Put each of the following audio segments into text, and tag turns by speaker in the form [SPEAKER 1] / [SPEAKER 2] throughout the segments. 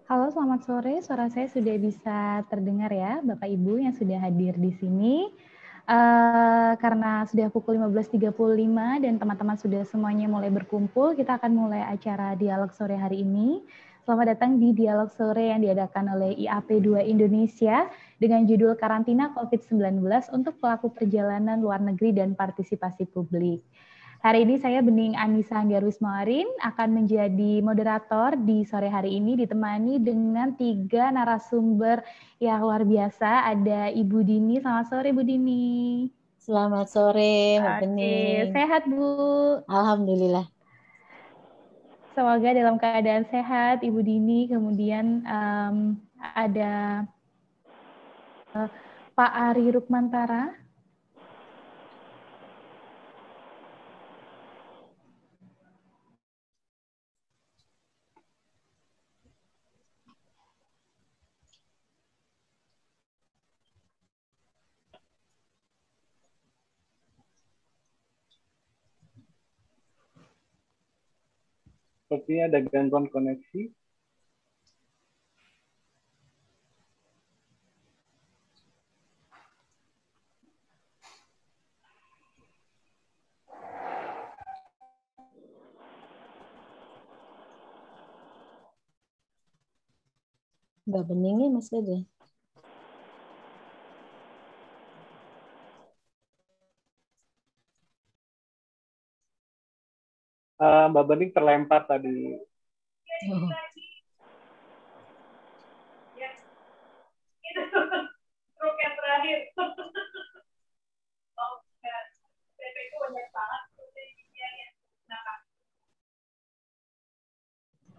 [SPEAKER 1] Halo, selamat sore. Suara saya sudah bisa terdengar ya, Bapak Ibu yang sudah hadir di sini. Karena sudah pukul 15.35 dan teman-teman sudah semuanya mulai berkumpul, kita akan mulai acara dialog sore hari ini. Selamat datang di dialog sore yang diadakan oleh IAP2 Indonesia dengan judul Karantina COVID-19 untuk pelaku perjalanan luar negeri dan partisipasi publik. Hari ini saya Bening Anissa Anggarwismawarin akan menjadi moderator di sore hari ini ditemani dengan 3 narasumber yang luar biasa. Ada Ibu Dini. Selamat sore Bu Dini.
[SPEAKER 2] Selamat sore, Mbak
[SPEAKER 1] Oke,
[SPEAKER 2] Bening.
[SPEAKER 1] sehat Bu?
[SPEAKER 2] Alhamdulillah.
[SPEAKER 1] Semoga dalam keadaan sehat Ibu Dini. Kemudian ada Pak Ari Rukmantara.
[SPEAKER 3] Sepertinya ada gangguan koneksi.
[SPEAKER 2] Mbak Beningnya masih ada.
[SPEAKER 3] Mbak Bening terlempar tadi.
[SPEAKER 2] Oh.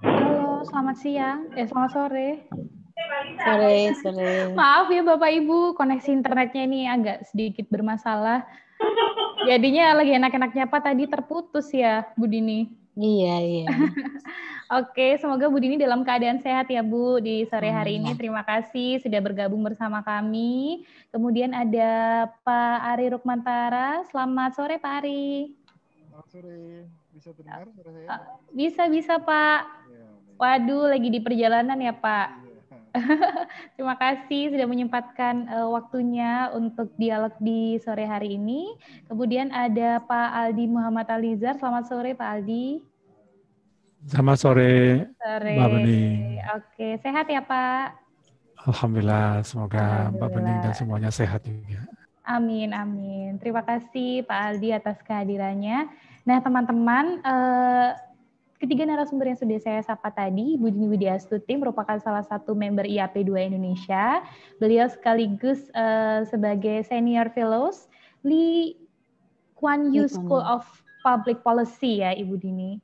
[SPEAKER 1] Halo, selamat siang. Selamat sore.
[SPEAKER 2] Sore.
[SPEAKER 1] Maaf ya Bapak Ibu, koneksi internetnya ini agak sedikit bermasalah. Jadinya lagi enak-enaknya apa tadi terputus ya, Bu Dini?
[SPEAKER 2] Iya.
[SPEAKER 1] Oke, semoga Bu Dini dalam keadaan sehat ya Bu di sore hari ini. Terima kasih sudah bergabung bersama kami. Kemudian ada Pak Ari Rukmantara. Selamat sore Pak Ari.
[SPEAKER 4] Selamat sore, bisa terdengar suara saya?
[SPEAKER 1] Bisa Pak.
[SPEAKER 4] Ya,
[SPEAKER 1] Waduh, lagi di perjalanan ya Pak.
[SPEAKER 4] iya.
[SPEAKER 1] Terima kasih sudah menyempatkan waktunya untuk dialog di sore hari ini. Kemudian ada Pak Aldi Muhammad Alizar. Selamat sore Pak Aldi.
[SPEAKER 5] Selamat sore, Mbak Bening.
[SPEAKER 1] Oke, sehat ya Pak?
[SPEAKER 5] Alhamdulillah, semoga Mbak Bening dan semuanya sehat juga.
[SPEAKER 1] Amin. Terima kasih Pak Aldi atas kehadirannya. Nah teman-teman, ketiga narasumber yang sudah saya sapa tadi, Bu Dini Widiastuti merupakan salah satu member IAP2 Indonesia. Beliau sekaligus sebagai Senior Fellows Lee Kuan Yew School of Public Policy ya Ibu Dini.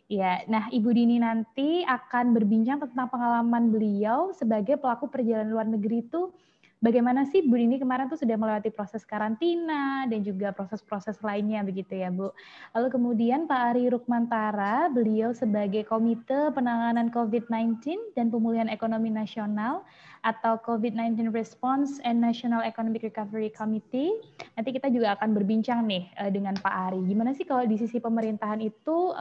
[SPEAKER 1] Ya, nah Ibu Dini nanti akan berbincang tentang pengalaman beliau sebagai pelaku perjalanan luar negeri itu bagaimana sih Bu Dini kemarin tuh sudah melewati proses karantina dan juga proses-proses lainnya begitu ya Bu. Lalu kemudian Pak Ari Rukmantara, beliau sebagai Komite Penanganan COVID-19 dan Pemulihan Ekonomi Nasional atau COVID-19 Response and National Economic Recovery Committee. Nanti kita juga akan berbincang nih dengan Pak Ari. Gimana sih kalau di sisi pemerintahan itu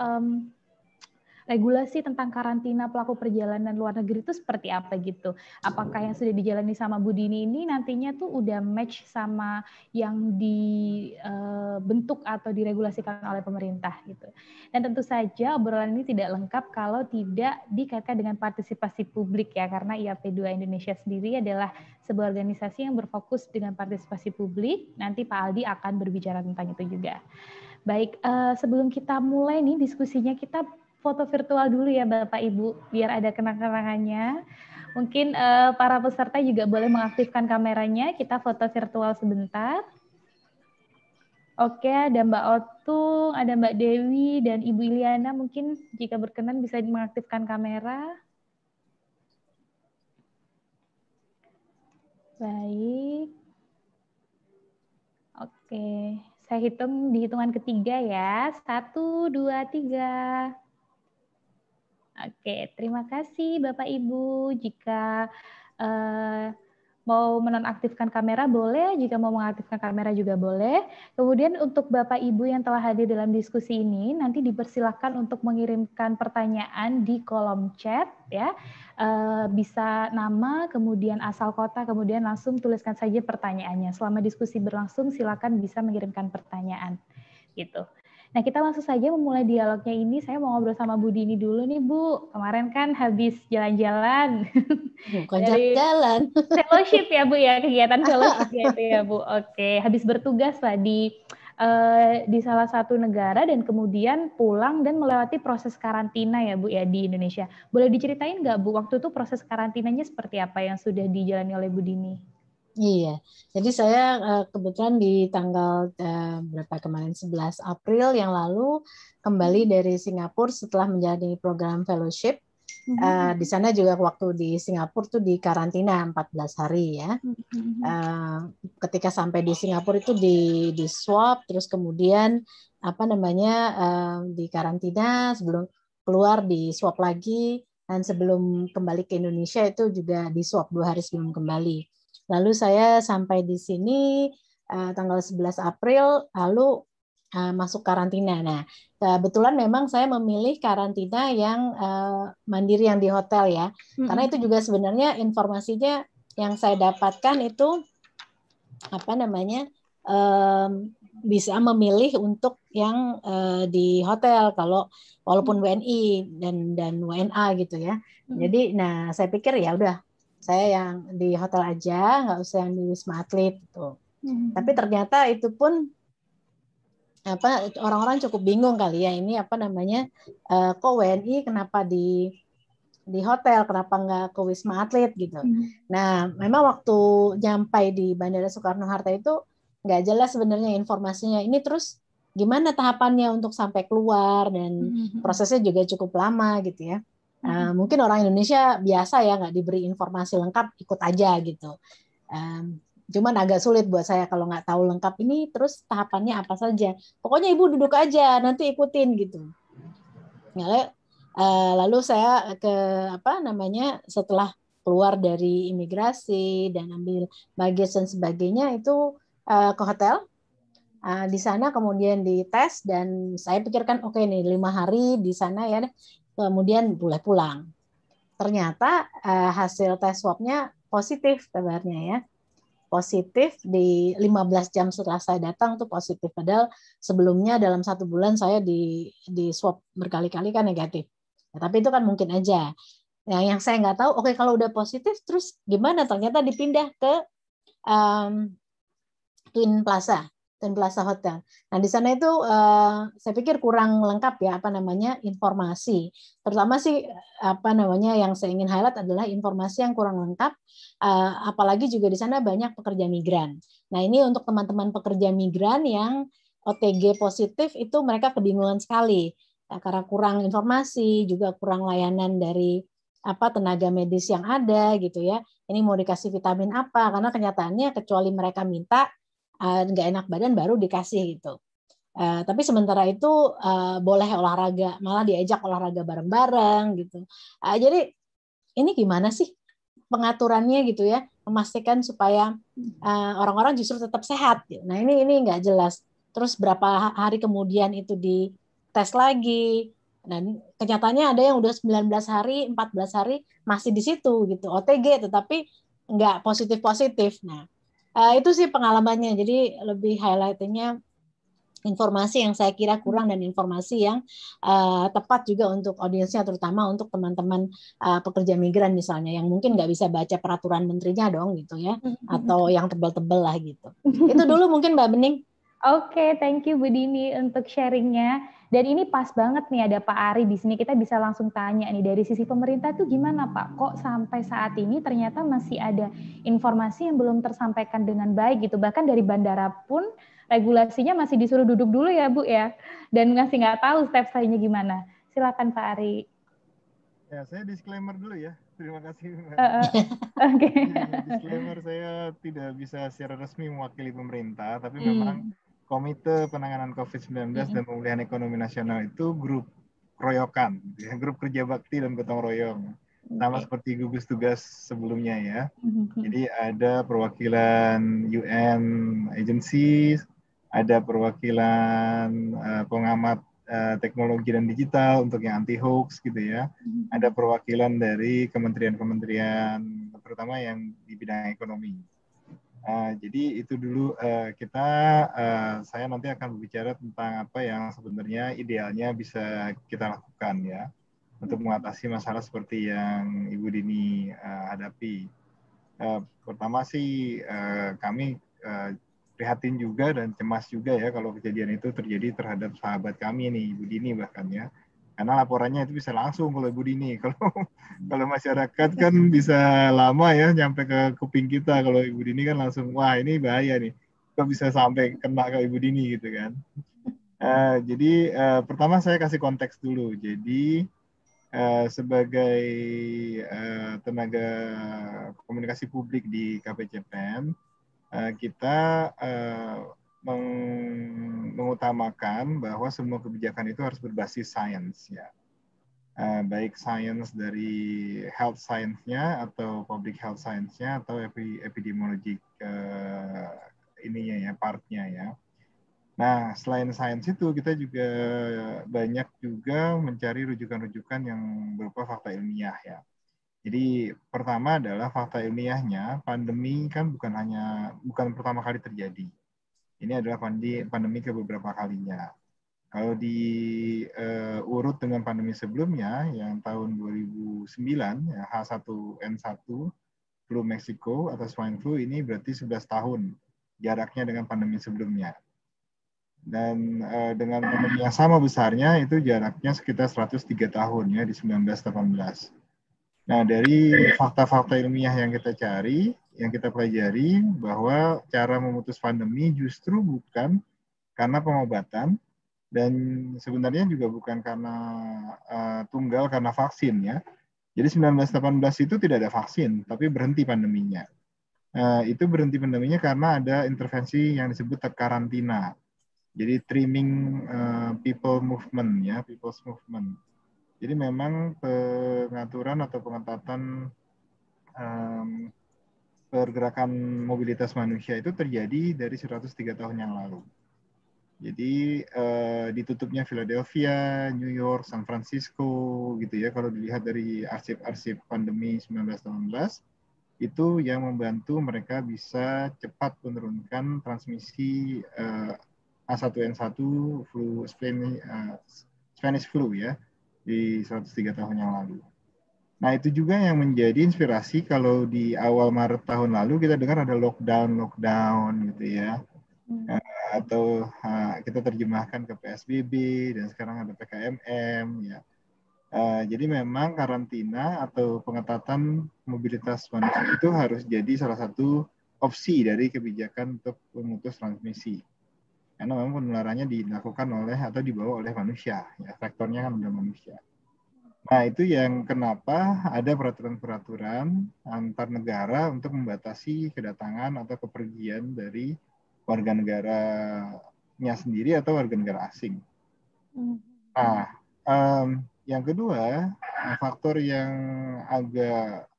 [SPEAKER 1] regulasi tentang karantina pelaku perjalanan luar negeri itu seperti apa gitu? Apakah yang sudah dijalani sama Bu Dini ini nantinya tuh udah match sama yang dibentuk atau diregulasikan oleh pemerintah gitu? Dan tentu saja obrolan ini tidak lengkap kalau tidak dikaitkan dengan partisipasi publik ya, karena IAP2 Indonesia sendiri adalah sebuah organisasi yang berfokus dengan partisipasi publik. Nanti Pak Aldi akan berbicara tentang itu juga. Baik, sebelum kita mulai nih diskusinya, kita foto virtual dulu ya Bapak Ibu, biar ada kenang-kenangannya. Mungkin para peserta juga boleh mengaktifkan kameranya, kita foto virtual sebentar. Oke, ada Mbak Otung, ada Mbak Dewi, dan Ibu Iliana, mungkin jika berkenan bisa mengaktifkan kamera. Baik. Oke, saya hitung di hitungan ketiga ya. 1, 2, 3. Oke, terima kasih Bapak Ibu. Jika mau menonaktifkan kamera boleh, jika mau mengaktifkan kamera juga boleh. Kemudian untuk Bapak Ibu yang telah hadir dalam diskusi ini, nanti dipersilahkan untuk mengirimkan pertanyaan di kolom chat ya. Bisa nama, kemudian asal kota, kemudian langsung tuliskan saja pertanyaannya. Selama diskusi berlangsung silakan bisa mengirimkan pertanyaan gitu. Nah, kita langsung saja memulai dialognya ini. Saya mau ngobrol sama Bu Dini dulu nih, Bu. Kemarin kan habis jalan-jalan.
[SPEAKER 2] Bukan
[SPEAKER 1] Dari
[SPEAKER 2] jalan-jalan.
[SPEAKER 1] fellowship ya, Bu ya, kegiatan fellowship ya itu ya, Bu. Oke, habis bertugas lah di salah satu negara dan kemudian pulang dan melewati proses karantina ya, Bu ya, di Indonesia. Boleh diceritain nggak, Bu, waktu itu proses karantinanya seperti apa yang sudah dijalani oleh Bu Dini?
[SPEAKER 2] Iya, jadi saya kebetulan di tanggal berapa kemarin 11 April yang lalu kembali dari Singapura setelah menjalani program fellowship. Di sana juga waktu di Singapura tuh di karantina 14 hari ya. Ketika sampai di Singapura itu di swab, terus kemudian di karantina, sebelum keluar di swab lagi, dan sebelum kembali ke Indonesia itu juga di swab 2 hari sebelum kembali. Lalu saya sampai di sini tanggal 11 April, lalu masuk karantina. Nah, kebetulan memang saya memilih karantina yang mandiri yang di hotel ya. Karena itu juga sebenarnya informasinya yang saya dapatkan itu bisa memilih untuk yang di hotel kalau walaupun WNI dan WNA gitu ya. Jadi, nah saya pikir ya udah saya yang di hotel aja, nggak usah yang di Wisma Atlet gitu. Tapi ternyata itu pun orang-orang cukup bingung kali ya, ini kok WNI kenapa di hotel, kenapa nggak ke Wisma Atlet gitu. Nah, memang waktu nyampai di Bandara Soekarno-Hatta itu nggak jelas sebenarnya informasinya. Ini terus gimana tahapannya untuk sampai keluar, dan prosesnya juga cukup lama gitu ya. Mungkin orang Indonesia biasa ya, nggak diberi informasi lengkap, ikut aja gitu. Cuman agak sulit buat saya kalau nggak tahu lengkap ini terus tahapannya apa saja. Pokoknya ibu duduk aja, nanti ikutin gitu. Lalu saya setelah keluar dari imigrasi dan ambil baggage dan sebagainya itu ke hotel. Di sana kemudian dites dan saya pikirkan oke nih 5 hari di sana ya, kemudian boleh pulang. Ternyata hasil tes swabnya positif kabarnya ya. Positif di 15 jam setelah saya datang tuh positif, padahal sebelumnya dalam 1 bulan saya di swab berkali-kali kan negatif. Ya, tapi itu kan mungkin aja. Nah, yang saya nggak tahu, oke kalau udah positif terus gimana? Ternyata dipindah ke Twin Plaza Hotel. Nah, di sana itu saya pikir kurang lengkap ya informasi. Terutama sih yang saya ingin highlight adalah informasi yang kurang lengkap, apalagi juga di sana banyak pekerja migran. Nah, ini untuk teman-teman pekerja migran yang OTG positif itu mereka kebingungan sekali karena kurang informasi, juga kurang layanan dari tenaga medis yang ada gitu ya. Ini mau dikasih vitamin apa? Karena kenyataannya kecuali mereka minta nggak enak badan baru dikasih gitu. Tapi sementara itu boleh olahraga, malah diajak olahraga bareng-bareng gitu. Jadi ini gimana sih pengaturannya gitu ya, memastikan supaya orang-orang justru tetap sehat. Nah ini nggak jelas. Terus berapa hari kemudian itu dites lagi. Dan kenyataannya ada yang udah 19 hari, 14 hari masih di situ gitu, OTG tetapi nggak positif-positif. Nah, itu sih pengalamannya. Jadi lebih highlight-nya informasi yang saya kira kurang dan informasi yang tepat juga untuk audiensnya, terutama untuk teman-teman pekerja migran misalnya yang mungkin nggak bisa baca peraturan menterinya dong gitu ya, atau yang tebel-tebel lah gitu. Itu dulu mungkin Mbak Bening.
[SPEAKER 1] Oke, thank you Bu Dini untuk sharingnya. Dan ini pas banget nih ada Pak Ari di sini, kita bisa langsung tanya nih dari sisi pemerintah tuh gimana Pak? Kok sampai saat ini ternyata masih ada informasi yang belum tersampaikan dengan baik gitu. Bahkan dari bandara pun regulasinya masih disuruh duduk dulu ya Bu ya. Dan masih nggak tahu step selanjutnya gimana. Silakan Pak Ari.
[SPEAKER 4] Ya, saya disclaimer dulu ya. Terima kasih.
[SPEAKER 1] Oke.
[SPEAKER 4] Disclaimer, saya tidak bisa secara resmi mewakili pemerintah, tapi memang Komite Penanganan COVID-19 dan Pemulihan Ekonomi Nasional itu grup royokan, ya, grup kerja bakti dan gotong royong. sama seperti gugus tugas sebelumnya ya. Jadi ada perwakilan UN agencies, ada perwakilan pengamat teknologi dan digital untuk yang anti hoax gitu ya. Ada perwakilan dari kementerian-kementerian terutama yang di bidang ekonomi. Jadi itu dulu saya nanti akan berbicara tentang apa yang sebenarnya idealnya bisa kita lakukan ya untuk mengatasi masalah seperti yang Ibu Dini hadapi. Pertama sih kami prihatin juga dan cemas juga ya kalau kejadian itu terjadi terhadap sahabat kami nih, Ibu Dini bahkan ya. Karena laporannya itu bisa langsung kalau Ibu Dini. Kalau masyarakat kan bisa lama ya nyampe ke kuping kita. Kalau Ibu Dini kan langsung, wah ini bahaya nih. Kok bisa sampai kena ke Ibu Dini gitu kan. Jadi pertama saya kasih konteks dulu. Jadi sebagai tenaga komunikasi publik di KPCPEN, kita mengutamakan bahwa semua kebijakan itu harus berbasis sains ya. Baik sains dari health science-nya atau public health science-nya atau epidemiologic ininya ya, part-nya ya. Nah, selain sains itu kita juga banyak juga mencari rujukan-rujukan yang berupa fakta ilmiah ya. Jadi pertama adalah fakta ilmiahnya, pandemi kan bukan pertama kali terjadi. Ini adalah pandemi ke beberapa kalinya. Kalau diurut dengan pandemi sebelumnya, yang tahun 2009, ya, H1N1, flu Meksiko atau swine flu, ini berarti 11 tahun jaraknya dengan pandemi sebelumnya. Dan dengan pandemi yang sama besarnya, itu jaraknya sekitar 103 tahun ya di 1918. Nah, dari fakta-fakta ilmiah yang kita cari, yang kita pelajari, bahwa cara memutus pandemi justru bukan karena pengobatan, dan sebenarnya juga bukan karena tunggal karena vaksin ya. Jadi 1918 itu tidak ada vaksin, tapi berhenti pandeminya. Itu berhenti pandeminya karena ada intervensi yang disebut karantina. Jadi trimming people movement ya, people's movement. Jadi memang pengaturan atau pengetatan pergerakan mobilitas manusia itu terjadi dari 103 tahun yang lalu. Jadi ditutupnya Philadelphia, New York, San Francisco gitu ya, kalau dilihat dari arsip-arsip pandemi 1918, itu yang membantu mereka bisa cepat menurunkan transmisi H1N1 flu Spanish flu ya di 103 tahun yang lalu. Nah, itu juga yang menjadi inspirasi kalau di awal Maret tahun lalu kita dengar ada lockdown gitu ya. Atau kita terjemahkan ke PSBB dan sekarang ada PKMM ya. Jadi memang karantina atau pengetatan mobilitas manusia itu harus jadi salah satu opsi dari kebijakan untuk memutus transmisi. Karena memang penularannya dilakukan oleh atau dibawa oleh manusia, ya faktornya kan udah manusia. Nah, itu yang kenapa ada peraturan-peraturan antar negara untuk membatasi kedatangan atau kepergian dari warga negaranya sendiri atau warga negara asing. Nah, yang kedua, faktor yang agak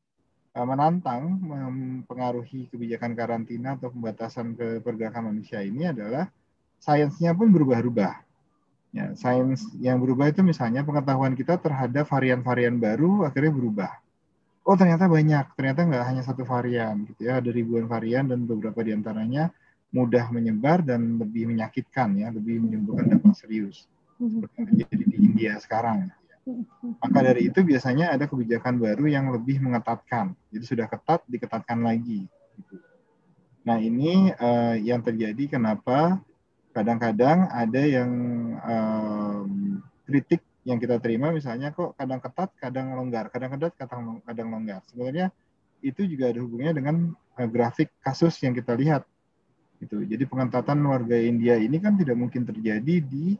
[SPEAKER 4] menantang mempengaruhi kebijakan karantina atau pembatasan pergerakan manusia ini adalah sainsnya pun berubah-ubah. Ya, sains yang berubah itu misalnya pengetahuan kita terhadap varian-varian baru akhirnya berubah. Oh, ternyata banyak, ternyata nggak hanya satu varian, gitu ya, ada ribuan varian dan beberapa diantaranya mudah menyebar dan lebih menyakitkan, ya, lebih menimbulkan dampak serius, seperti yang terjadi di India sekarang. Maka dari itu biasanya ada kebijakan baru yang lebih mengetatkan, jadi sudah ketat diketatkan lagi. Gitu. Nah, ini yang terjadi kenapa kadang-kadang ada yang kritik yang kita terima misalnya kok kadang ketat, kadang longgar, kadang ketat, kadang longgar. Sebenarnya itu juga ada hubungannya dengan grafik kasus yang kita lihat. Gitu. Jadi pengetatan warga India ini kan tidak mungkin terjadi di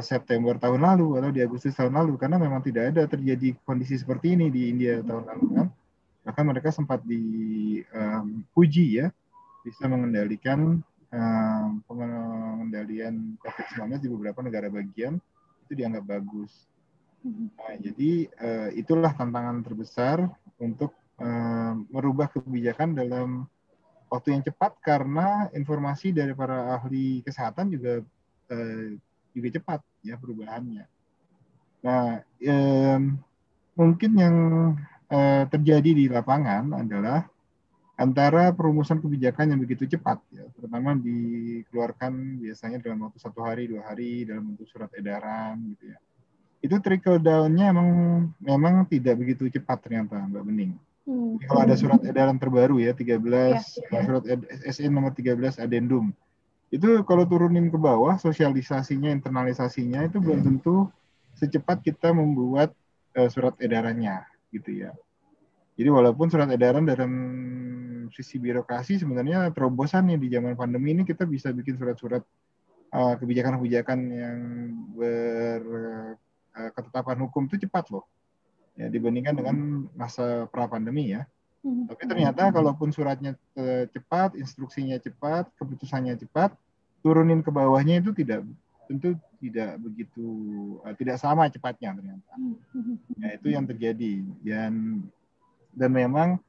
[SPEAKER 4] September tahun lalu atau di Agustus tahun lalu karena memang tidak ada terjadi kondisi seperti ini di India tahun lalu kan. Bahkan mereka sempat dipuji ya bisa mengendalikan pengendalian COVID-19 di beberapa negara bagian itu dianggap bagus. Nah, jadi itulah tantangan terbesar untuk merubah kebijakan dalam waktu yang cepat karena informasi dari para ahli kesehatan juga cepat ya perubahannya. Nah, mungkin yang terjadi di lapangan adalah antara perumusan kebijakan yang begitu cepat, ya, terutama dikeluarkan biasanya dalam waktu 1 hari, 2 hari dalam bentuk surat edaran, gitu ya. Itu trickle down-nya memang tidak begitu cepat ternyata, Mbak Bening. Jadi kalau ada surat edaran terbaru ya 13, surat SE nomor 13 adendum, itu kalau turunin ke bawah sosialisasinya, internalisasinya itu belum tentu secepat kita membuat surat edarannya, gitu ya. Jadi walaupun surat edaran dalam sisi birokrasi sebenarnya terobosan nih di zaman pandemi ini kita bisa bikin surat-surat kebijakan-kebijakan yang berketetapan hukum itu cepat loh, ya dibandingkan dengan masa pra pandemi ya. Tapi ternyata kalaupun suratnya cepat, instruksinya cepat, keputusannya cepat, turunin ke bawahnya itu tentu tidak begitu, tidak sama cepatnya ternyata. Ya, itu yang terjadi. Dan memang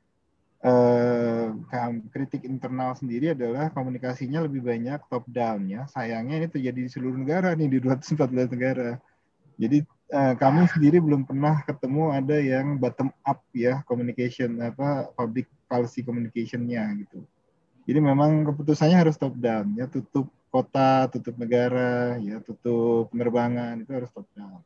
[SPEAKER 4] kritik internal sendiri adalah komunikasinya lebih banyak top down ya. Sayangnya ini terjadi di seluruh negara nih, di 214 negara. Jadi kami sendiri belum pernah ketemu ada yang bottom up ya communication, public policy communication-nya gitu. Jadi memang keputusannya harus top down ya, tutup kota, tutup negara, ya tutup penerbangan itu harus top down.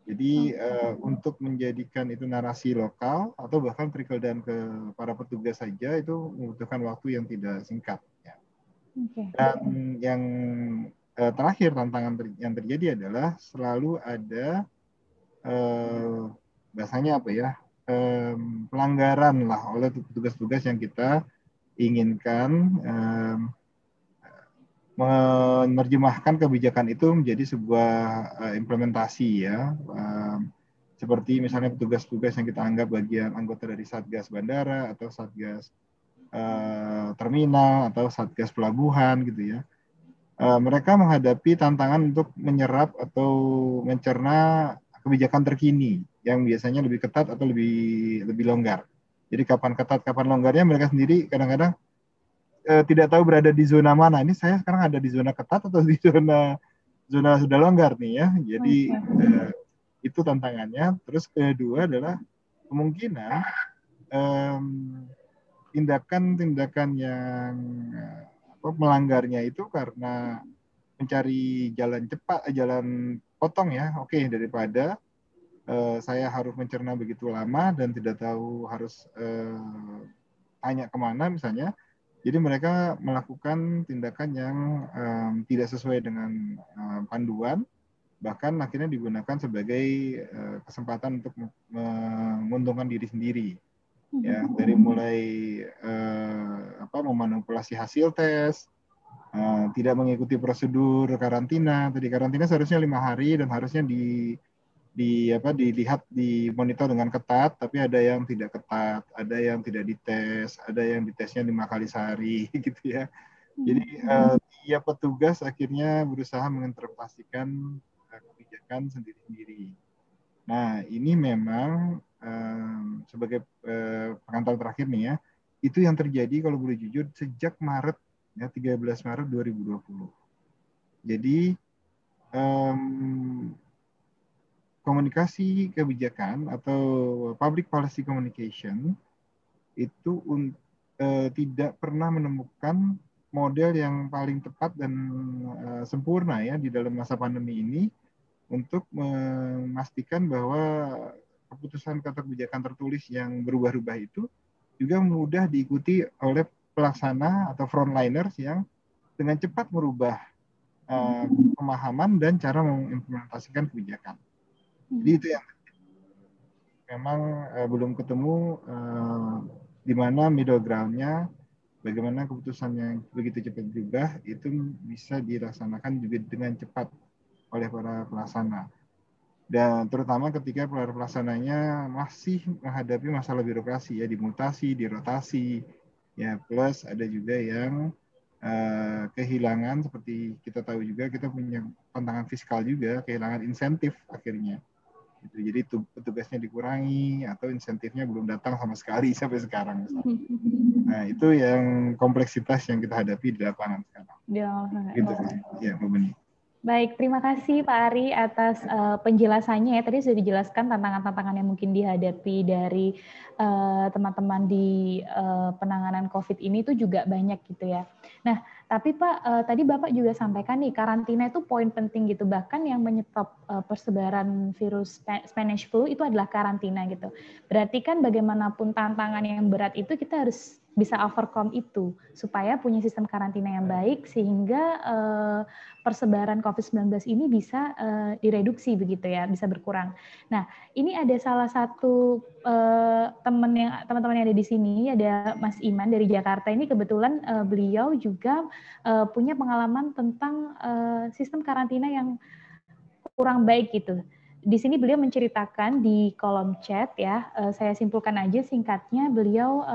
[SPEAKER 4] Jadi untuk menjadikan itu narasi lokal atau bahkan trickle down ke para petugas saja itu membutuhkan waktu yang tidak singkat. Ya. Dan yang terakhir tantangan yang terjadi adalah selalu ada bahasanya apa ya, pelanggaran lah oleh petugas-petugas yang kita inginkan menerjemahkan kebijakan itu menjadi sebuah implementasi ya, seperti misalnya petugas-petugas yang kita anggap bagian anggota dari Satgas Bandara atau Satgas Terminal atau Satgas Pelabuhan gitu ya. Mereka menghadapi tantangan untuk menyerap atau mencerna kebijakan terkini yang biasanya lebih ketat atau lebih longgar. Jadi kapan ketat, kapan longgarnya mereka sendiri kadang-kadang tidak tahu berada di zona mana. Ini saya sekarang ada di zona ketat atau di zona sudah longgar nih ya. Jadi itu tantangannya. Terus kedua adalah kemungkinan tindakan-tindakan yang melanggarnya itu karena mencari jalan cepat, jalan potong ya. Oke, daripada saya harus mencerna begitu lama dan tidak tahu harus tanya kemana misalnya. Jadi mereka melakukan tindakan yang tidak sesuai dengan panduan, bahkan akhirnya digunakan sebagai kesempatan untuk menguntungkan diri sendiri. Ya, dari mulai memanipulasi hasil tes, tidak mengikuti prosedur karantina. Tadi karantina seharusnya 5 hari dan harusnya dilihat, dimonitor dengan ketat, tapi ada yang tidak ketat, ada yang tidak dites, ada yang ditesnya 5 kali sehari, gitu ya. Jadi tiap petugas akhirnya berusaha menginterpretasikan kebijakan sendiri-sendiri. Nah, ini memang sebagai pengantar terakhir nih ya, itu yang terjadi kalau boleh jujur sejak Maret, ya 13 Maret 2020. Jadi komunikasi kebijakan atau public policy communication itu tidak pernah menemukan model yang paling tepat dan sempurna ya di dalam masa pandemi ini untuk memastikan bahwa keputusan atau kebijakan tertulis yang berubah-ubah itu juga mudah diikuti oleh pelaksana atau frontliners yang dengan cepat merubah pemahaman dan cara mengimplementasikan kebijakan. Jadi itu yang memang belum ketemu di mana middle ground-nya, bagaimana keputusan yang begitu cepat berubah itu bisa dilaksanakan juga dengan cepat oleh para pelaksana. Dan terutama ketika para pelaksananya masih menghadapi masalah birokrasi ya, dimutasi, dirotasi, ya plus ada juga yang kehilangan, seperti kita tahu juga kita punya tantangan fiskal juga, kehilangan insentif akhirnya. gitu. Jadi petugasnya dikurangi atau insentifnya belum datang sama sekali sampai sekarang misalnya. Nah, itu yang kompleksitas yang kita hadapi di lapangan sekarang. Gitu ya, Mbak Beni.
[SPEAKER 1] Baik, terima kasih Pak Ari atas penjelasannya ya. Tadi sudah dijelaskan tantangan-tantangan yang mungkin dihadapi dari teman-teman di penanganan COVID ini itu juga banyak gitu ya. Nah, tapi Pak, tadi Bapak juga sampaikan nih, karantina itu poin penting gitu. Bahkan yang menyetop persebaran virus Spanish flu itu adalah karantina gitu. Berarti kan bagaimanapun tantangan yang berat itu kita harus bisa overcome itu supaya punya sistem karantina yang baik sehingga persebaran COVID-19 ini bisa direduksi begitu ya, bisa berkurang. Nah, ini ada salah satu teman-teman yang ada di sini, ada Mas Iman dari Jakarta. Ini kebetulan beliau juga punya pengalaman tentang sistem karantina yang kurang baik gitu. Di sini beliau menceritakan di kolom chat ya, saya simpulkan aja singkatnya, beliau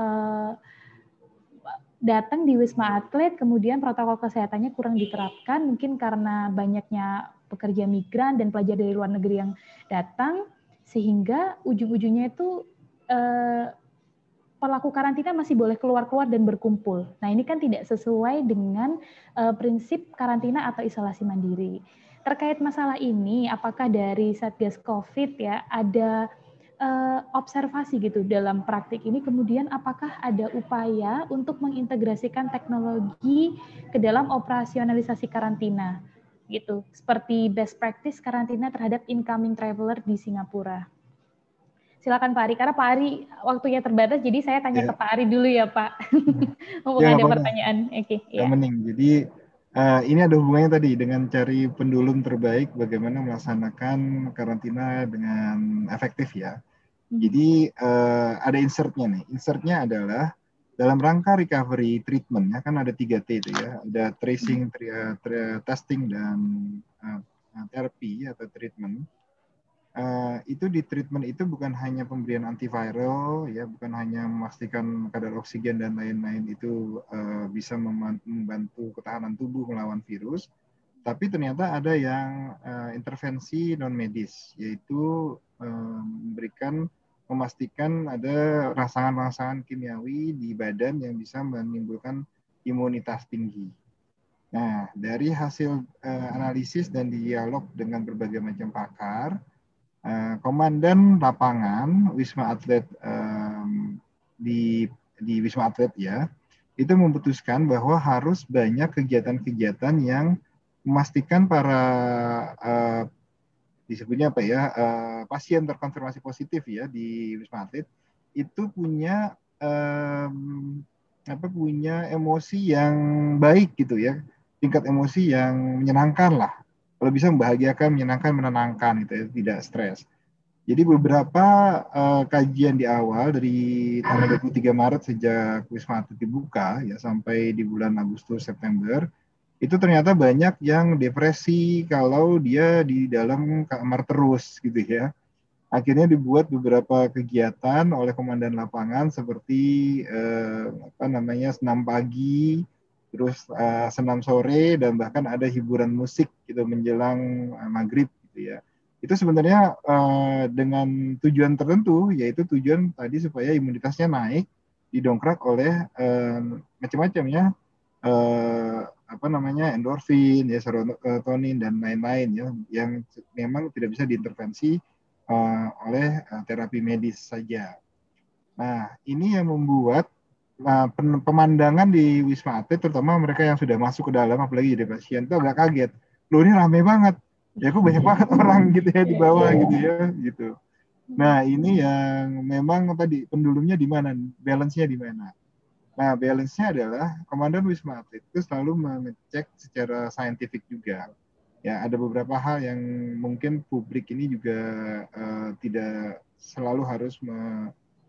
[SPEAKER 1] datang di Wisma Atlet, kemudian protokol kesehatannya kurang diterapkan, mungkin karena banyaknya pekerja migran dan pelajar dari luar negeri yang datang, sehingga ujung-ujungnya itu pelaku karantina masih boleh keluar-keluar dan berkumpul. Nah, ini kan tidak sesuai dengan prinsip karantina atau isolasi mandiri. Terkait masalah ini, apakah dari Satgas COVID ya ada observasi gitu dalam praktik ini, kemudian apakah ada upaya untuk mengintegrasikan teknologi ke dalam operasionalisasi karantina gitu, seperti best practice karantina terhadap incoming traveler di Singapura. Silakan Pak Ari, karena Pak Ari waktunya terbatas, jadi saya tanya ke Pak Ari dulu ya Pak. Mumpung ada pertanyaan. Oke, ya.
[SPEAKER 4] Mending. Jadi ini ada hubungannya tadi dengan cari pendulum terbaik bagaimana melaksanakan karantina dengan efektif ya. Jadi ada insertnya nih. Insertnya adalah dalam rangka recovery treatment ya, kan ada 3T itu ya. Ada tracing, testing, dan terapi atau treatment. Itu di treatment itu bukan hanya pemberian antiviral ya, bukan hanya memastikan kadar oksigen dan lain-lain itu bisa membantu ketahanan tubuh melawan virus, tapi ternyata ada yang intervensi non medis, yaitu memastikan ada rangsangan-rangsangan kimiawi di badan yang bisa menimbulkan imunitas tinggi. Nah, dari hasil analisis dan dialog dengan berbagai macam pakar, komandan lapangan Wisma Atlet di Wisma Atlet ya, itu memutuskan bahwa harus banyak kegiatan-kegiatan yang memastikan para disebutnya apa ya, pasien terkonfirmasi positif ya di Wisma Atlet itu punya punya emosi yang baik gitu ya, tingkat emosi yang menyenangkan lah. Kalau bisa membahagiakan, menyenangkan, menenangkan gitu ya, tidak stres. Jadi beberapa kajian di awal dari tanggal 23 Maret sejak Wisma Atlet dibuka ya sampai di bulan Agustus September, itu ternyata banyak yang depresi kalau dia di dalam kamar terus gitu ya. Akhirnya dibuat beberapa kegiatan oleh komandan lapangan seperti senam pagi, terus senam sore, dan bahkan ada hiburan musik gitu menjelang maghrib gitu ya. Itu sebenarnya dengan tujuan tertentu, yaitu tujuan tadi supaya imunitasnya naik, didongkrak oleh macam-macam ya, endorfin, ya, serotonin dan lain-lain ya, yang memang tidak bisa diintervensi oleh terapi medis saja. Nah, ini yang membuat pemandangan di Wisma Atlet, terutama mereka yang sudah masuk ke dalam, apalagi jadi pasien, itu agak kaget. Loh, ini rame banget. Ya kok banyak banget orang gitu ya di bawah gitu ya gitu. Nah, ini yang memang tadi pendulumnya di mana, balance-nya di mana. Nah, balance-nya adalah komandan Wisma Atlet itu selalu mengecek secara saintifik juga. Ya, ada beberapa hal yang mungkin publik ini juga tidak selalu harus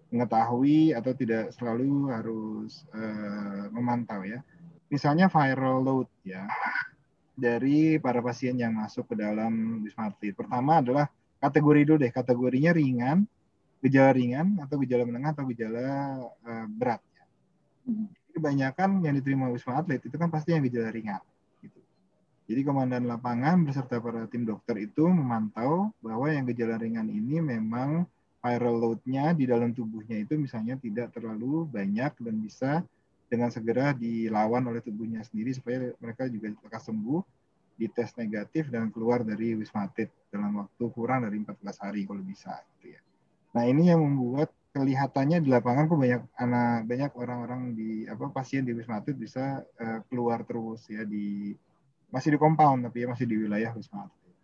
[SPEAKER 4] mengetahui atau tidak selalu harus memantau ya. Misalnya viral load ya, dari para pasien yang masuk ke dalam Wisma Atlet. Pertama adalah kategori dulu deh, kategorinya ringan, gejala ringan, atau gejala menengah, atau gejala berat. Kebanyakan yang diterima Wisma Atlet itu kan pasti yang gejala ringan. Gitu. Jadi komandan lapangan beserta para tim dokter itu memantau bahwa yang gejala ringan ini memang viral load-nya di dalam tubuhnya itu misalnya tidak terlalu banyak dan bisa dengan segera dilawan oleh tubuhnya sendiri supaya mereka juga lekas sembuh, dites negatif dan keluar dari Wisma Atlet dalam waktu kurang dari 14 hari kalau bisa gitu ya. Nah, ini yang membuat kelihatannya di lapangan kok banyak orang-orang pasien di Wisma Atlet bisa keluar terus ya masih di compound tapi ya masih di wilayah Wisma Atlet.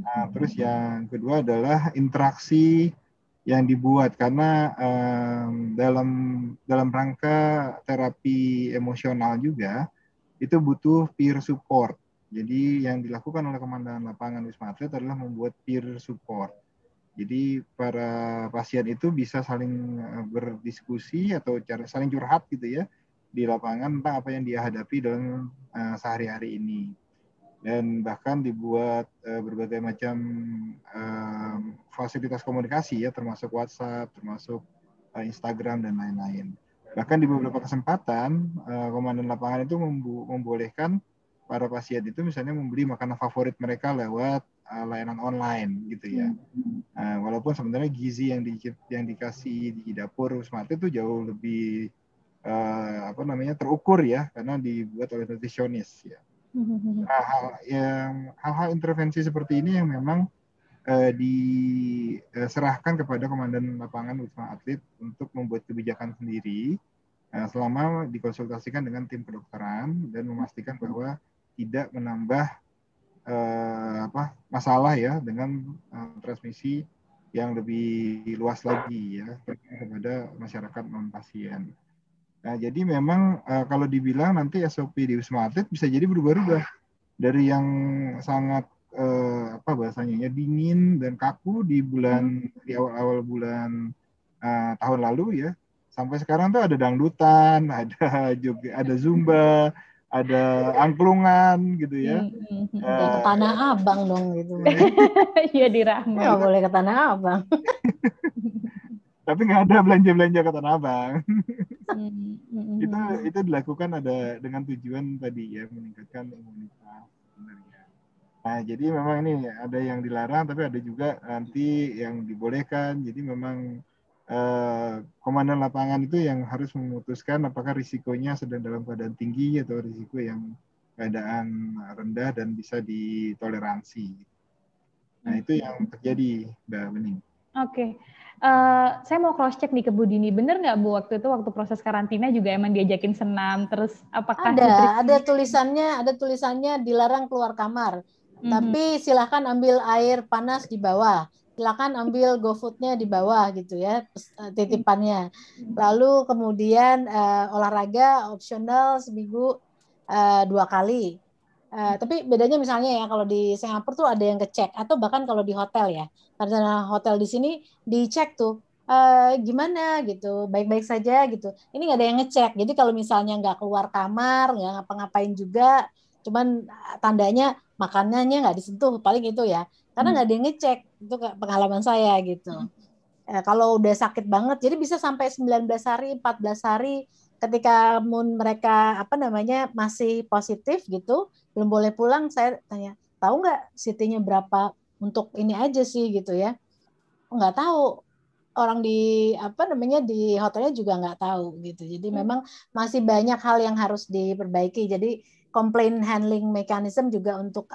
[SPEAKER 4] Nah, terus yang kedua adalah interaksi yang dibuat karena dalam rangka terapi emosional juga itu butuh peer support. Jadi yang dilakukan oleh komandan lapangan Wisma Atlet adalah membuat peer support. Jadi para pasien itu bisa saling berdiskusi atau saling curhat gitu ya di lapangan tentang apa yang dia hadapi dalam sehari-hari ini. Dan bahkan dibuat berbagai macam fasilitas komunikasi ya, termasuk WhatsApp, termasuk Instagram dan lain-lain. Bahkan di beberapa kesempatan komandan lapangan itu membolehkan para pasien itu misalnya membeli makanan favorit mereka lewat layanan online gitu ya. Walaupun sebenarnya gizi yang dikasih di dapur Wisma Atlet itu jauh lebih terukur ya karena dibuat oleh nutrisionis ya. Nah, hal-hal intervensi seperti ini yang memang diserahkan kepada komandan lapangan Wisma Atlet untuk membuat kebijakan sendiri selama dikonsultasikan dengan tim kedokteran dan memastikan bahwa tidak menambah masalah ya dengan transmisi yang lebih luas lagi ya kepada masyarakat non pasien. Nah, jadi memang kalau dibilang nanti SOP di Wisma Atlet bisa jadi berubah-ubah dari yang sangat bahasanya ya dingin dan kaku di awal-awal bulan tahun lalu ya sampai sekarang tuh ada dangdutan, ada zumba, ada angklungan gitu ya.
[SPEAKER 2] Ke Tanah Abang dong gitu.
[SPEAKER 1] Iya di Rahma.
[SPEAKER 2] Nggak boleh ke Tanah Abang.
[SPEAKER 4] Tapi nggak ada belanja-belanja ke Tanah Abang. Itu dilakukan ada dengan tujuan tadi ya meningkatkan imunitas sebenarnya. Nah, jadi memang ini ada yang dilarang tapi ada juga nanti yang dibolehkan. Jadi memang komandan lapangan itu yang harus memutuskan apakah risikonya sedang dalam keadaan tinggi atau risiko yang keadaan rendah dan bisa ditoleransi. Nah, itu yang terjadi, Mbak Bening.
[SPEAKER 1] Oke. Saya mau cross check nih ke Bu Dini. Bener nggak Bu waktu proses karantina juga emang diajakin senam? Terus apakah
[SPEAKER 2] ada tulisannya dilarang keluar kamar. Tapi silakan ambil air panas di bawah. Silakan ambil GoFood-nya di bawah gitu ya, titipannya. Lalu kemudian olahraga opsional seminggu 2 kali. Tapi bedanya misalnya ya kalau di Singapura tuh ada yang ngecek atau bahkan kalau di hotel ya. Karena hotel di sini dicek tuh gimana gitu, baik-baik saja gitu. Ini nggak ada yang ngecek. Jadi kalau misalnya nggak keluar kamar, nggak ngapa-ngapain juga, cuman tandanya makanannya nggak disentuh, paling itu ya. Karena nggak ada yang ngecek, itu pengalaman saya gitu. Kalau udah sakit banget, jadi bisa sampai 19 hari, 14 hari, ketika mereka masih positif gitu, belum boleh pulang, saya tanya, tahu nggak CT-nya berapa untuk ini aja sih gitu ya. Nggak tahu. Orang di di hotelnya juga nggak tahu gitu. Jadi memang masih banyak hal yang harus diperbaiki. Jadi complaint handling mechanism juga untuk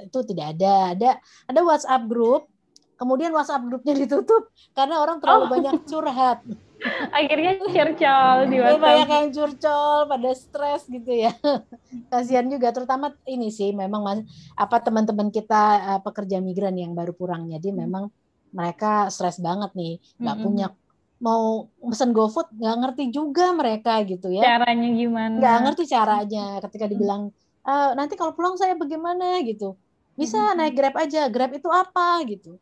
[SPEAKER 2] itu tidak ada. Ada WhatsApp group, kemudian WhatsApp grupnya ditutup karena orang terlalu banyak curhat.
[SPEAKER 1] Akhirnya curcol di WhatsApp.
[SPEAKER 2] Banyak yang curcol, pada stres gitu ya. Kasihan juga, terutama ini sih memang teman-teman kita pekerja migran yang baru pulang. Jadi memang mereka stres banget nih, nggak punya mau pesen GoFood, nggak ngerti juga mereka gitu ya.
[SPEAKER 1] Caranya gimana?
[SPEAKER 2] Nggak ngerti caranya. Ketika dibilang nanti kalau pulang saya bagaimana gitu, bisa naik Grab aja. Grab itu apa gitu.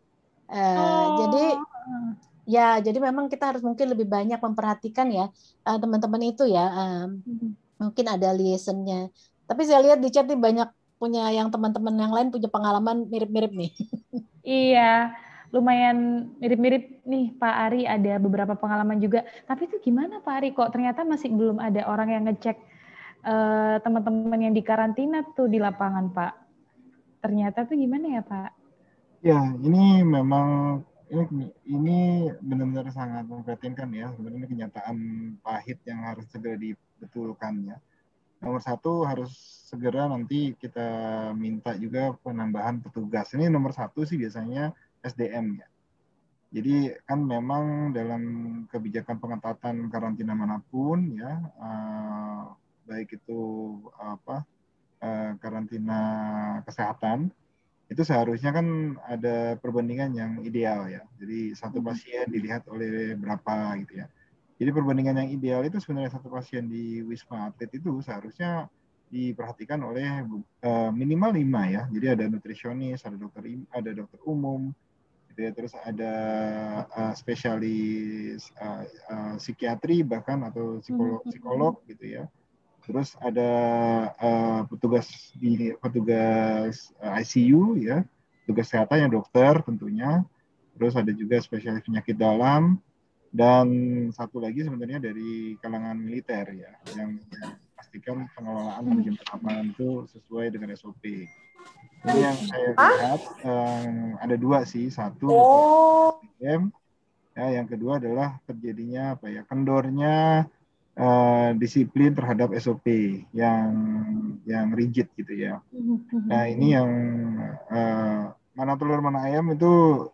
[SPEAKER 2] Jadi memang kita harus mungkin lebih banyak memperhatikan ya teman-teman itu ya. Mungkin ada liaison-nya. Tapi saya lihat di chat nih banyak punya yang teman-teman yang lain punya pengalaman mirip-mirip nih.
[SPEAKER 1] Iya. Lumayan mirip-mirip nih Pak Ari, ada beberapa pengalaman juga. Tapi itu gimana Pak Ari kok ternyata masih belum ada orang yang ngecek teman-teman yang dikarantina tuh di lapangan, Pak. Ternyata tuh gimana ya, Pak?
[SPEAKER 4] Ya, ini memang ini benar-benar sangat memprihatinkan ya. Sebenarnya kenyataan pahit yang harus segera dibetulkan ya. Nomor satu harus segera nanti kita minta juga penambahan petugas. Ini nomor satu sih biasanya SDM ya. Jadi kan memang dalam kebijakan pengetatan karantina manapun ya, baik itu karantina kesehatan, itu seharusnya kan ada perbandingan yang ideal ya. Jadi satu pasien dilihat oleh berapa gitu ya. Jadi perbandingan yang ideal itu sebenarnya satu pasien di Wisma Atlet itu seharusnya diperhatikan oleh minimal 5 ya. Jadi ada nutrisionis, ada dokter umum, gitu ya. Terus ada spesialis psikiatri bahkan atau psikolog gitu ya. Terus ada petugas ICU ya, petugas kesehatan yang dokter tentunya. Terus ada juga spesialis penyakit dalam, dan satu lagi sebenarnya dari kalangan militer ya, yang pastikan pengelolaan manajemen lapangan itu sesuai dengan SOP. Ini yang saya lihat ada dua sih, satu SDM, ya, yang kedua adalah terjadinya kendornya disiplin terhadap SOP yang rigid gitu ya. Nah ini yang mana telur mana ayam itu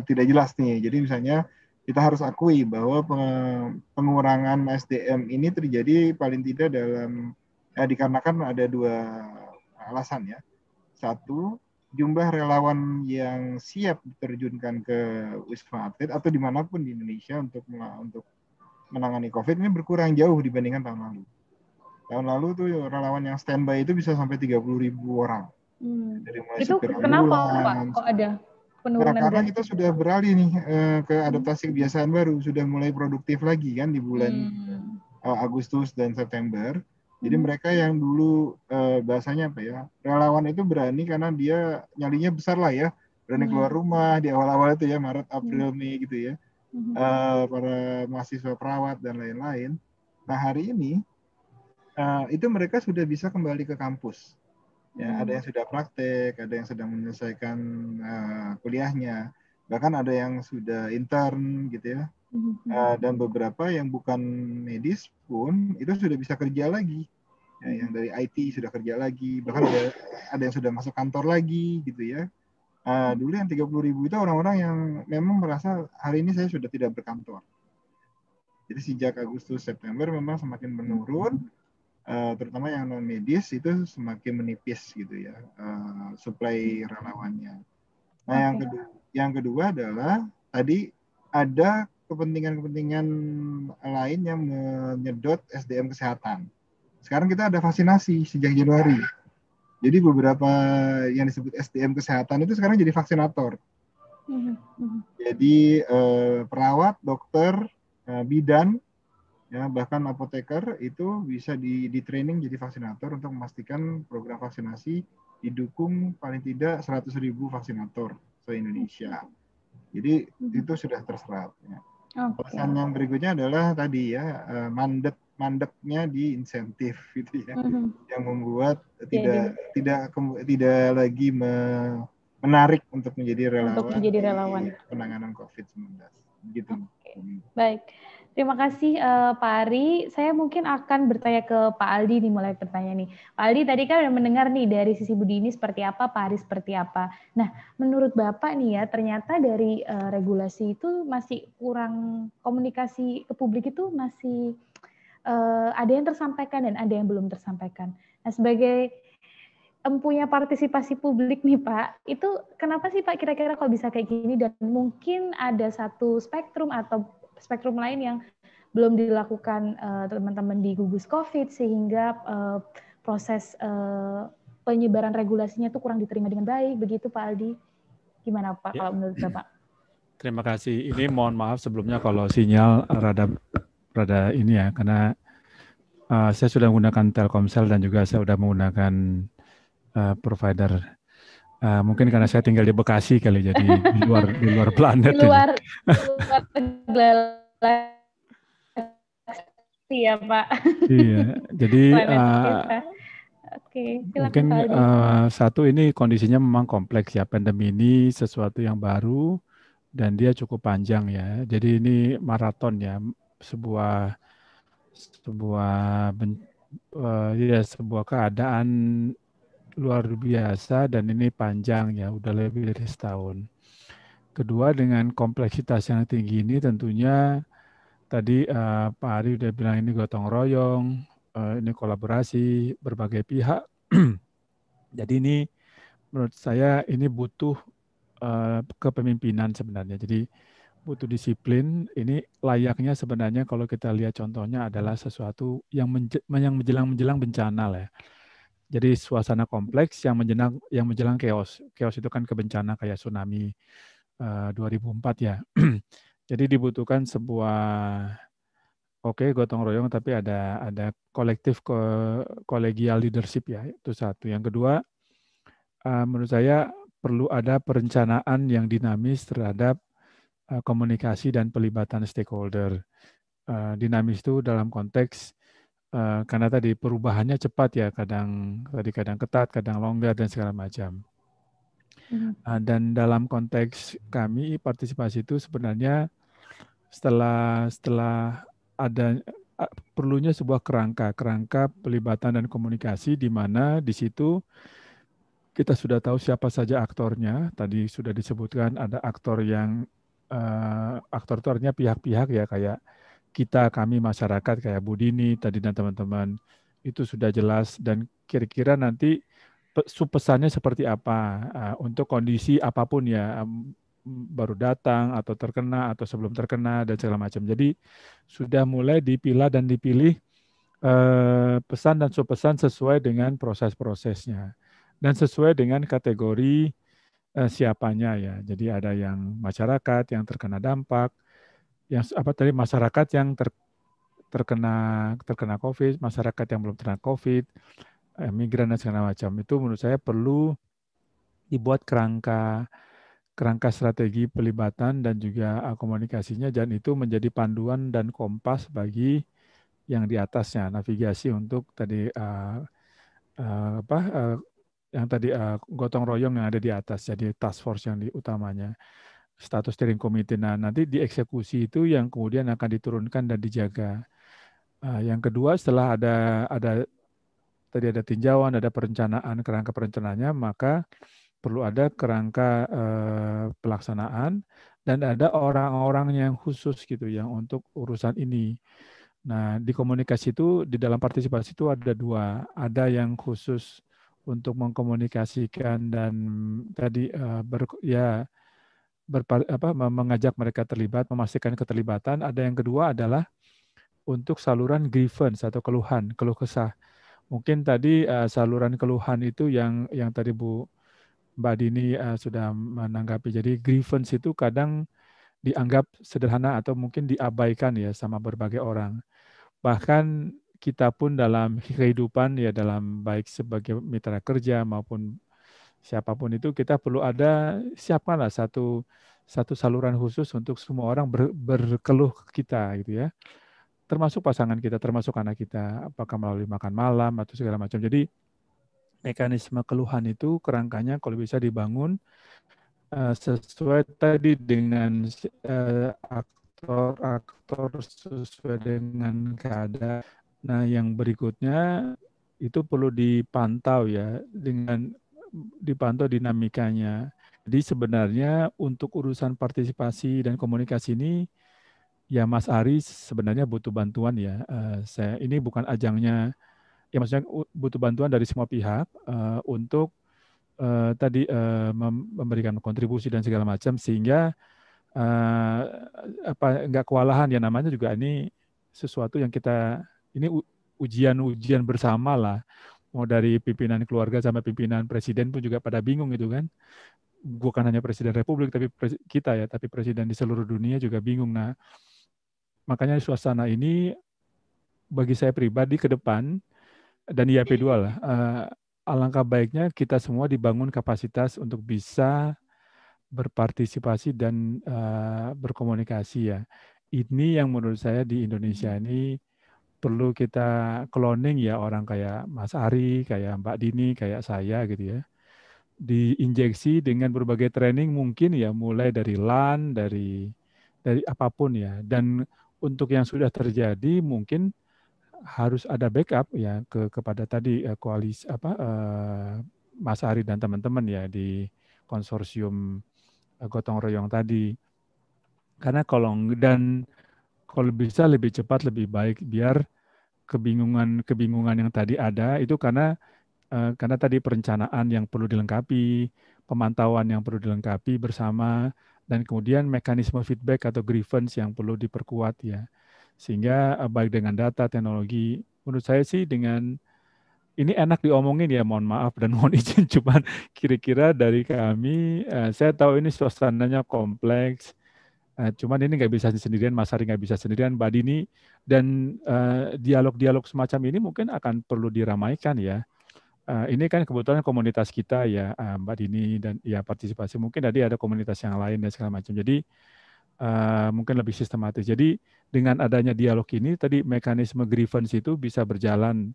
[SPEAKER 4] tidak jelas nih. Jadi misalnya kita harus akui bahwa pengurangan SDM ini terjadi paling tidak dikarenakan ada dua alasan ya. Satu, jumlah relawan yang siap diterjunkan ke Wisma Atlet atau dimanapun di Indonesia untuk menangani COVID ini berkurang jauh dibandingkan tahun lalu. Tahun lalu tuh relawan yang standby itu bisa sampai 30.000 orang. Dari mulai
[SPEAKER 1] itu kenapa Pak? Kok ada penurunan?
[SPEAKER 4] Karena kita sudah beralih nih ke adaptasi kebiasaan baru, sudah mulai produktif lagi kan di bulan Agustus dan September. Jadi mereka yang dulu bahasanya relawan itu berani karena dia nyalinya besar lah ya, berani keluar rumah di awal-awal itu ya, Maret, April, Mei gitu ya. Para mahasiswa perawat dan lain-lain. Nah hari ini itu mereka sudah bisa kembali ke kampus. Ya, ada yang sudah praktek, ada yang sedang menyelesaikan kuliahnya, bahkan ada yang sudah intern gitu ya. Dan beberapa yang bukan medis pun itu sudah bisa kerja lagi. Ya, yang dari IT sudah kerja lagi, bahkan ada yang sudah masuk kantor lagi gitu ya. Dulu yang 30.000 itu orang-orang yang memang merasa hari ini saya sudah tidak berkantor. Jadi sejak Agustus September memang semakin menurun, terutama yang non medis itu semakin menipis gitu ya, suplai relawannya. Nah yang kedua adalah tadi ada kepentingan-kepentingan lain yang menyedot SDM kesehatan. Sekarang kita ada vaksinasi sejak Januari. Jadi beberapa yang disebut SDM kesehatan itu sekarang jadi vaksinator. Jadi perawat, dokter, bidan, ya, bahkan apoteker itu bisa di training jadi vaksinator untuk memastikan program vaksinasi didukung paling tidak 100.000 vaksinator se-Indonesia. Jadi itu sudah terserap. Ya. Alasan yang berikutnya adalah tadi ya, mandeknya di insentif gitu ya, yang membuat tidak lagi menarik untuk menjadi relawan, penanganan COVID-19 gitu.
[SPEAKER 1] Baik, terima kasih Pak Ari. Saya mungkin akan bertanya ke Pak Aldi nih, mulai bertanya nih. Pak Aldi tadi kan udah mendengar nih dari sisi Bu Dini seperti apa, Pak Ari seperti apa. Nah, menurut Bapak nih ya, ternyata dari regulasi itu masih kurang, komunikasi ke publik itu masih ada yang tersampaikan dan ada yang belum tersampaikan. Nah, sebagai empunya partisipasi publik nih Pak, itu kenapa sih Pak kira-kira kalau bisa kayak gini, dan mungkin ada satu spektrum atau spektrum lain yang belum dilakukan teman-teman di gugus COVID sehingga proses penyebaran regulasinya itu kurang diterima dengan baik, begitu Pak Aldi? Gimana Pak kalau menurut Bapak?
[SPEAKER 5] Terima kasih. Ini mohon maaf sebelumnya kalau sinyal rada ini ya, karena saya sudah menggunakan Telkomsel dan juga saya sudah menggunakan provider. Mungkin karena saya tinggal di Bekasi kali, jadi di luar planet.
[SPEAKER 1] Di luar galaksi adaptasi ya Pak.
[SPEAKER 5] Iya, jadi
[SPEAKER 1] Oke,
[SPEAKER 5] mungkin
[SPEAKER 1] silakan Pak Aldi.
[SPEAKER 5] satu ini kondisinya memang kompleks ya. Pandemi ini sesuatu yang baru dan dia cukup panjang ya. Jadi ini maraton ya, sebuah sebuah keadaan luar biasa dan ini panjang ya, udah lebih dari setahun. Kedua, dengan kompleksitas yang tinggi ini tentunya tadi Pak Ari udah bilang ini gotong royong, ini kolaborasi berbagai pihak. Jadi ini menurut saya ini butuh kepemimpinan sebenarnya. Jadi butuh disiplin. Ini layaknya sebenarnya kalau kita lihat contohnya adalah sesuatu yang menjelang bencana lah. Jadi suasana kompleks yang menjelang chaos. Chaos itu kan kebencana kayak tsunami 2004 ya. Jadi dibutuhkan sebuah gotong royong tapi ada kolektif kolegial leadership ya. Itu satu. Yang kedua, menurut saya perlu ada perencanaan yang dinamis terhadap komunikasi dan pelibatan stakeholder. Dinamis itu dalam konteks karena tadi perubahannya cepat ya, kadang ketat, kadang longgar dan segala macam. Dan dalam konteks kami partisipasi itu sebenarnya setelah ada perlunya sebuah kerangka pelibatan dan komunikasi di mana di situ kita sudah tahu siapa saja aktornya. Tadi sudah disebutkan ada aktor yang aktor itu artinya pihak-pihak ya, kayak kami masyarakat kayak Bu Dini tadi dan teman-teman, itu sudah jelas. Dan kira-kira nanti pesannya seperti apa untuk kondisi apapun ya, baru datang atau terkena atau sebelum terkena dan segala macam. Jadi sudah mulai dipilah dan dipilih pesan dan subpesan sesuai dengan proses-prosesnya dan sesuai dengan kategori siapanya ya. Jadi ada yang masyarakat yang terkena dampak, yang masyarakat yang terkena COVID, masyarakat yang belum terkena COVID, migran dan segala macam. Itu menurut saya perlu dibuat kerangka strategi pelibatan dan juga komunikasinya, dan itu menjadi panduan dan kompas bagi yang di atasnya, navigasi untuk tadi yang tadi gotong royong yang ada di atas, jadi task force yang utamanya. Status steering committee. Nah, nanti dieksekusi itu yang kemudian akan diturunkan dan dijaga. Yang kedua, setelah ada tinjauan, ada perencanaan, kerangka perencanaannya, maka perlu ada kerangka pelaksanaan dan ada orang-orang yang khusus gitu yang untuk urusan ini. Nah, di komunikasi itu, di dalam partisipasi itu ada dua. Ada yang khusus untuk mengkomunikasikan dan tadi mengajak mereka terlibat, memastikan keterlibatan. Ada yang kedua adalah untuk saluran grievance atau keluh kesah. Mungkin tadi saluran keluhan itu yang tadi Mbak Dini sudah menanggapi. Jadi grievance itu kadang dianggap sederhana atau mungkin diabaikan ya sama berbagai orang. Bahkan kita pun dalam kehidupan ya, dalam baik sebagai mitra kerja maupun siapapun itu, kita perlu ada siapalah satu saluran khusus untuk semua orang berkeluh ke kita gitu ya. Termasuk pasangan kita, termasuk anak kita, apakah melalui makan malam atau segala macam. Jadi mekanisme keluhan itu kerangkanya kalau bisa dibangun sesuai tadi dengan aktor sesuai dengan keadaan. Nah, yang berikutnya itu perlu dipantau ya, dipantau dinamikanya. Jadi sebenarnya untuk urusan partisipasi dan komunikasi ini, ya Mas Ari sebenarnya butuh bantuan ya. Ini bukan ajangnya, ya maksudnya butuh bantuan dari semua pihak untuk tadi memberikan kontribusi dan segala macam, sehingga nggak kewalahan ya, namanya juga ini sesuatu yang ini ujian bersama lah. Mau dari pimpinan keluarga sampai pimpinan presiden pun juga pada bingung gitu kan. Bukan hanya presiden republik tapi kita ya, tapi presiden di seluruh dunia juga bingung. Nah, makanya suasana ini bagi saya pribadi ke depan dan IAP2 lah, alangkah baiknya kita semua dibangun kapasitas untuk bisa berpartisipasi dan berkomunikasi ya. Ini yang menurut saya di Indonesia ini perlu kita cloning ya orang kayak Mas Ari, kayak Mbak Dini, kayak saya gitu ya. Diinjeksi dengan berbagai training mungkin ya, mulai dari LAN, dari apapun ya. Dan untuk yang sudah terjadi mungkin harus ada backup ya kepada tadi koalisi Mas Ari dan teman-teman ya di konsorsium gotong royong tadi. Karena kalau bisa lebih cepat lebih baik, biar kebingungan yang tadi ada itu karena tadi perencanaan yang perlu dilengkapi, pemantauan yang perlu dilengkapi bersama, dan kemudian mekanisme feedback atau grievance yang perlu diperkuat ya. Sehingga baik dengan data, teknologi, menurut saya sih dengan ini enak diomongin ya, mohon maaf dan mohon izin, cuman kira-kira dari kami, saya tahu ini suasananya kompleks, cuman ini nggak bisa sendirian, Mas Ari nggak bisa sendirian, Mbak Dini, dan dialog-dialog semacam ini mungkin akan perlu diramaikan ya. Ini kan kebetulan komunitas kita ya, Mbak Dini, dan ya partisipasi, mungkin tadi ada komunitas yang lain dan segala macam. Jadi mungkin lebih sistematis. Jadi dengan adanya dialog ini, tadi mekanisme grievance itu bisa berjalan,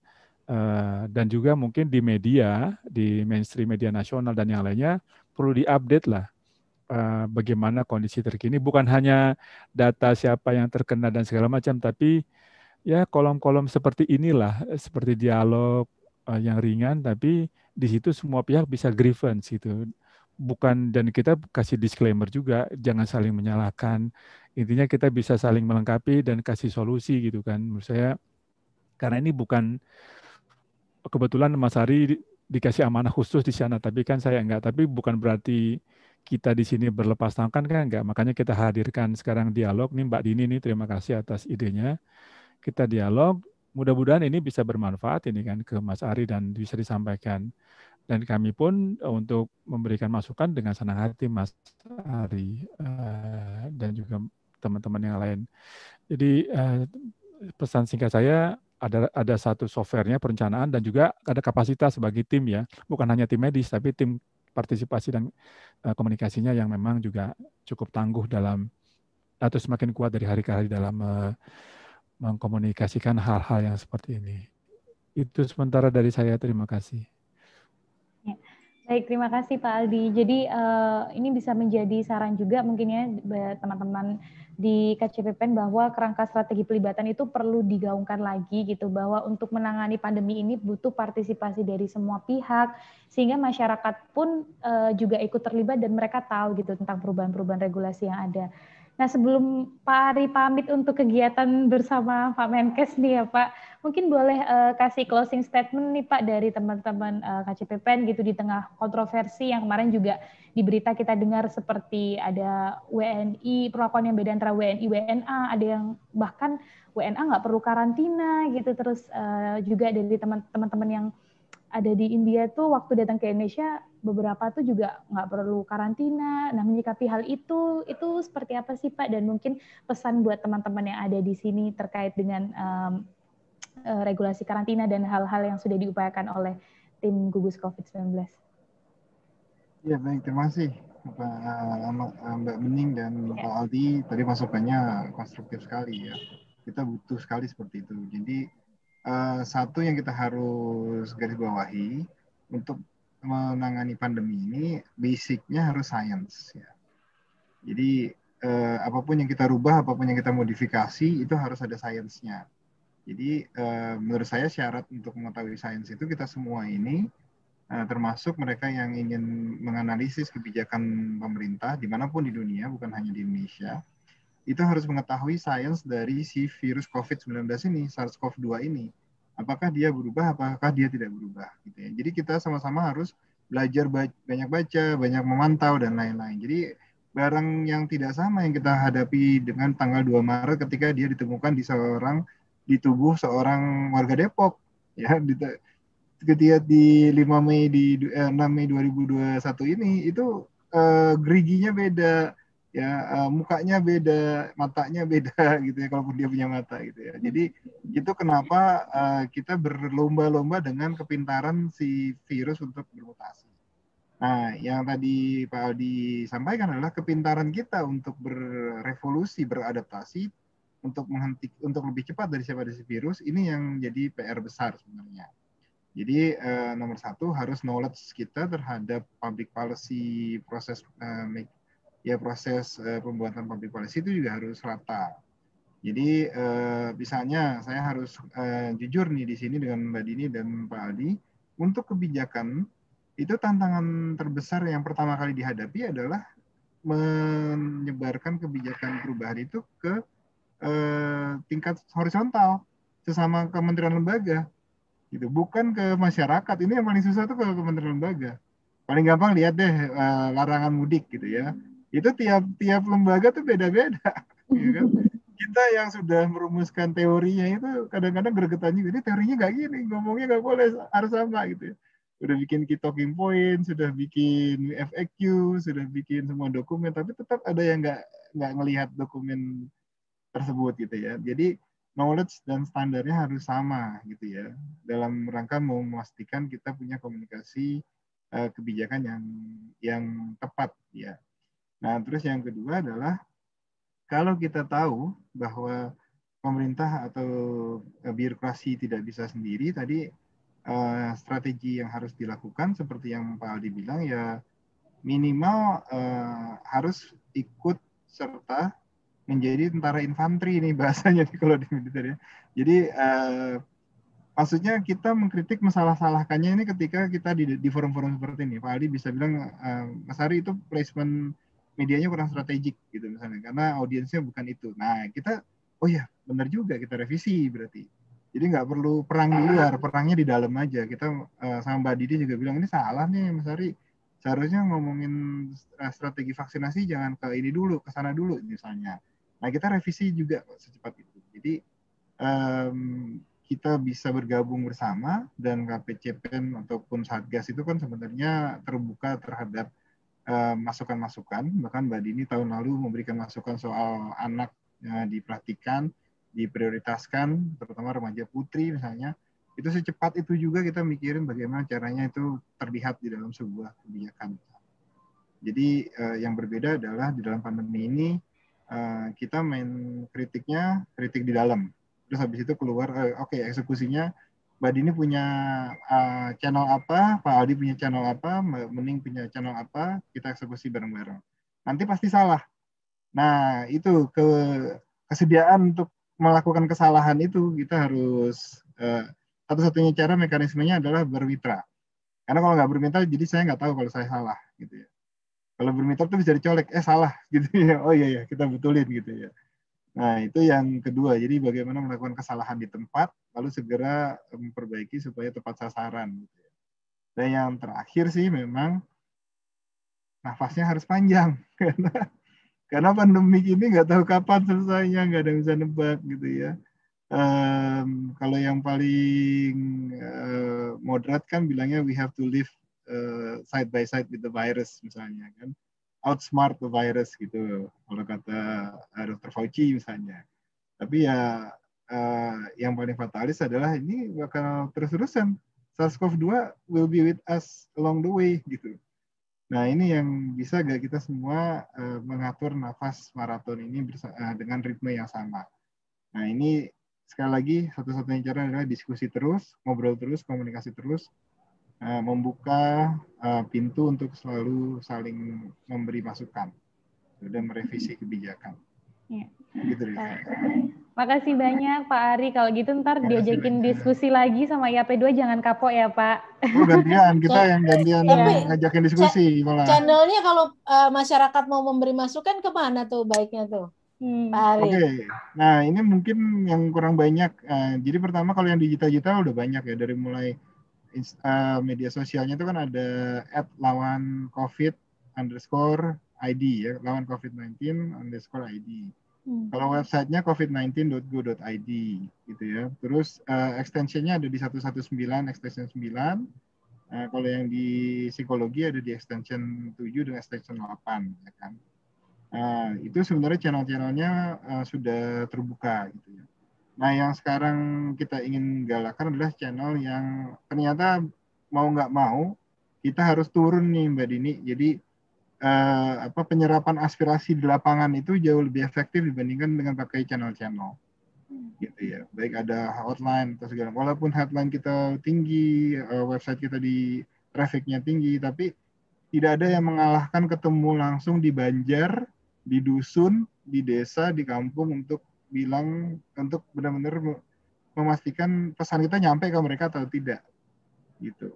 [SPEAKER 5] dan juga mungkin di media, di mainstream media nasional dan yang lainnya, perlu diupdate lah bagaimana kondisi terkini, bukan hanya data siapa yang terkena dan segala macam, tapi ya kolom-kolom seperti inilah, seperti dialog yang ringan, tapi di situ semua pihak bisa grievance gitu. Bukan, dan kita kasih disclaimer juga, jangan saling menyalahkan. Intinya kita bisa saling melengkapi dan kasih solusi gitu kan. Menurut saya, karena ini bukan, kebetulan Mas Ari dikasih amanah khusus di sana, tapi kan saya enggak. Tapi bukan berarti kita di sini berlepas tangan kan enggak. Makanya kita hadirkan sekarang dialog nih, Mbak Dini nih, terima kasih atas idenya. Kita dialog, mudah-mudahan ini bisa bermanfaat ini kan ke Mas Ari dan bisa disampaikan. Dan kami pun untuk memberikan masukan dengan senang hati, Mas Ari dan juga teman-teman yang lain. Jadi pesan singkat saya, ada satu softwarenya perencanaan dan juga ada kapasitas bagi tim ya, bukan hanya tim medis tapi tim partisipasi dan komunikasinya yang memang juga cukup tangguh dalam, atau semakin kuat dari hari ke hari dalam mengkomunikasikan hal-hal yang seperti ini. Itu sementara dari saya, terima kasih.
[SPEAKER 1] Ya. Baik, terima kasih Pak Aldi. Jadi ini bisa menjadi saran juga mungkin ya teman-teman di KCPPN bahwa kerangka strategi pelibatan itu perlu digaungkan lagi gitu, bahwa untuk menangani pandemi ini butuh partisipasi dari semua pihak sehingga masyarakat pun juga ikut terlibat dan mereka tahu gitu tentang perubahan-perubahan regulasi yang ada. Nah, sebelum Pak Ari pamit untuk kegiatan bersama Pak Menkes nih ya Pak, mungkin boleh kasih closing statement nih Pak dari teman-teman KCPPN gitu di tengah kontroversi yang kemarin juga di berita kita dengar seperti ada WNI, perlakuan yang beda antara WNI, WNA, ada yang bahkan WNA nggak perlu karantina gitu, terus juga dari teman-teman yang ada di India tuh waktu datang ke Indonesia beberapa tuh juga nggak perlu karantina. Nah, menyikapi hal itu seperti apa sih Pak? Dan mungkin pesan buat teman-teman yang ada di sini terkait dengan regulasi karantina dan hal-hal yang sudah diupayakan oleh tim gugus COVID-19.
[SPEAKER 4] Ya baik, terima kasih Mbak Bening dan Pak Aldi. Tadi masukannya konstruktif sekali ya. Kita butuh sekali seperti itu. Jadi satu yang kita harus garis bawahi untuk menangani pandemi ini, basicnya harus science ya. Jadi apapun yang kita rubah, apapun yang kita modifikasi itu harus ada sainsnya. Jadi menurut saya syarat untuk mengetahui sains itu kita semua ini, termasuk mereka yang ingin menganalisis kebijakan pemerintah dimanapun di dunia, bukan hanya di Indonesia, itu harus mengetahui sains dari si virus COVID-19 ini, SARS-CoV-2 ini. Apakah dia berubah, apakah dia tidak berubah. Gitu ya. Jadi kita sama-sama harus belajar banyak baca, banyak memantau, dan lain-lain. Jadi barang yang tidak sama yang kita hadapi dengan tanggal 2 Maret ketika dia ditemukan di tubuh seorang warga Depok. Ya, ketika di 5 Mei, di 6 Mei 2021 ini, itu geriginya beda. Ya, mukanya beda, matanya beda gitu ya, kalaupun dia punya mata gitu ya. Jadi itu kenapa kita berlomba-lomba dengan kepintaran si virus untuk bermutasi. Nah, yang tadi Pak Aldi sampaikan adalah kepintaran kita untuk berevolusi, beradaptasi untuk lebih cepat dari siapa dari virus, ini yang jadi PR besar sebenarnya. Jadi nomor satu harus knowledge kita terhadap public policy, proses pembuatan public policy itu juga harus rata. Jadi misalnya saya harus jujur nih di sini dengan Mbak Dini dan Pak Aldi, untuk kebijakan itu tantangan terbesar yang pertama kali dihadapi adalah menyebarkan kebijakan perubahan itu ke tingkat horizontal sesama kementerian lembaga, gitu. Bukan ke masyarakat. Ini yang paling susah tuh ke kementerian lembaga. Paling gampang lihat deh larangan mudik gitu ya. Itu tiap lembaga tuh beda-beda, ya kan? Kita yang sudah merumuskan teorinya itu kadang-kadang gregetan juga. Ini teorinya nggak gini, ngomongnya nggak boleh, harus sama gitu ya. Sudah bikin key talking point, sudah bikin FAQ, sudah bikin semua dokumen, tapi tetap ada yang nggak ngelihat dokumen tersebut gitu ya. Jadi knowledge dan standarnya harus sama gitu ya. Dalam rangka memastikan kita punya komunikasi kebijakan yang tepat ya. Nah, terus yang kedua adalah kalau kita tahu bahwa pemerintah atau birokrasi tidak bisa sendiri, tadi strategi yang harus dilakukan seperti yang Pak Aldi bilang ya, minimal harus ikut serta menjadi tentara infanteri ini bahasanya kalau di militer ya. Jadi maksudnya kita mengkritik masalah-salahkannya ini ketika kita di forum-forum seperti ini. Pak Aldi bisa bilang, Mas Ari itu placement medianya kurang strategik gitu misalnya, karena audiensnya bukan itu. Nah kita, oh ya benar juga, kita revisi berarti. Jadi nggak perlu perang di luar, perangnya di dalam aja. Kita sama Mbak Didi juga bilang, ini salah nih Mas Ari. Seharusnya ngomongin strategi vaksinasi jangan ke ini dulu, ke sana dulu misalnya. Nah kita revisi juga secepat itu. Jadi kita bisa bergabung bersama, dan KPCPEN ataupun Satgas itu kan sebenarnya terbuka terhadap masukan-masukan. Bahkan Mbak Dini tahun lalu memberikan masukan soal anak diperhatikan, diprioritaskan, terutama remaja putri misalnya. Itu secepat itu juga kita mikirin bagaimana caranya itu terlihat di dalam sebuah kebijakan. Jadi yang berbeda adalah di dalam pandemi ini kita main kritiknya kritik di dalam. Terus habis itu keluar, oke, eksekusinya Mbak Dini punya channel apa, Pak Aldi punya channel apa, Mbak Mening punya channel apa, kita eksekusi bareng-bareng. Nanti pasti salah. Nah itu kesediaan untuk melakukan kesalahan itu kita harus satu-satunya cara mekanismenya adalah bermitra. Karena kalau nggak bermitra, jadi saya nggak tahu kalau saya salah, gitu ya. Kalau bermitra tuh bisa dicolek, salah, gitu ya. Oh iya, kita betulin, gitu ya. Nah itu yang kedua. Jadi bagaimana melakukan kesalahan di tempat, lalu segera memperbaiki supaya tepat sasaran. Gitu ya. Dan yang terakhir sih memang nafasnya harus panjang, karena pandemi ini nggak tahu kapan selesainya, nggak ada yang bisa nebak, gitu ya. Kalau yang paling moderat kan bilangnya we have to live side by side with the virus misalnya kan, outsmart the virus gitu kalau kata Dr. Fauci misalnya. Tapi ya yang paling fatalis adalah ini bakal terus-terusan, SARS-CoV-2 will be with us along the way gitu. Nah ini yang bisa gak kita semua mengatur nafas maraton ini dengan ritme yang sama. Nah ini sekali lagi, satu-satunya cara adalah diskusi terus, ngobrol terus, komunikasi terus, membuka pintu untuk selalu saling memberi masukan dan merevisi kebijakan.
[SPEAKER 1] Ya.
[SPEAKER 4] Gitu,
[SPEAKER 1] Makasih banyak Pak Ari. Kalau gitu ntar diajakin diskusi lagi sama IAP2, jangan kapok ya Pak.
[SPEAKER 4] Oh gantian, kita yang gantian ngajakin diskusi.
[SPEAKER 2] Channelnya kalau masyarakat mau memberi masukan kemana tuh baiknya tuh?
[SPEAKER 4] Oke. Nah ini mungkin yang kurang banyak. Jadi pertama kalau yang digital udah banyak ya, dari mulai media sosialnya itu kan ada @lawancovid_id ya, lawancovid19_id. Kalau websitenya covid19.go.id gitu ya. Terus extensionnya ada di 119 extension 9. Kalau yang di psikologi ada di extension 7 dan extension 8 ya kan. Itu sebenarnya channel-channelnya sudah terbuka gitu ya. Nah yang sekarang kita ingin galakan adalah channel yang ternyata mau nggak mau kita harus turun nih Mbak Dini. Jadi penyerapan aspirasi di lapangan itu jauh lebih efektif dibandingkan dengan pakai channel-channel gitu ya. Baik ada hotline atau segala, walaupun headline kita tinggi, website kita di trafficnya tinggi, tapi tidak ada yang mengalahkan ketemu langsung di Banjar, di dusun, di desa, di kampung untuk benar-benar memastikan pesan kita nyampe ke mereka atau tidak gitu.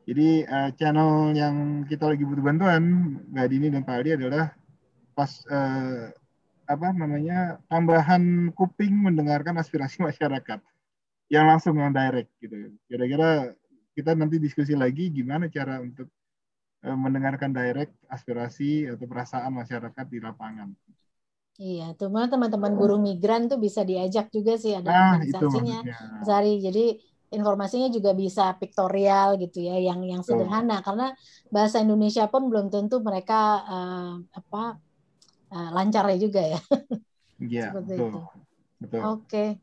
[SPEAKER 4] Jadi channel yang kita lagi butuh bantuan Mbak Dini dan Pak Aldi adalah tambahan kuping mendengarkan aspirasi masyarakat yang langsung, yang direct gitu. Kira-kira kita nanti diskusi lagi gimana cara untuk mendengarkan direct aspirasi atau perasaan masyarakat di lapangan.
[SPEAKER 2] Iya, teman-teman buruh migran tuh bisa diajak juga sih, ada organisasinya, Sari. Jadi informasinya juga bisa piktorial gitu ya, yang sederhana, karena bahasa Indonesia pun belum tentu mereka lancarnya juga ya.
[SPEAKER 4] Iya,
[SPEAKER 2] seperti
[SPEAKER 4] betul.
[SPEAKER 2] itu.
[SPEAKER 4] Betul.
[SPEAKER 2] Oke.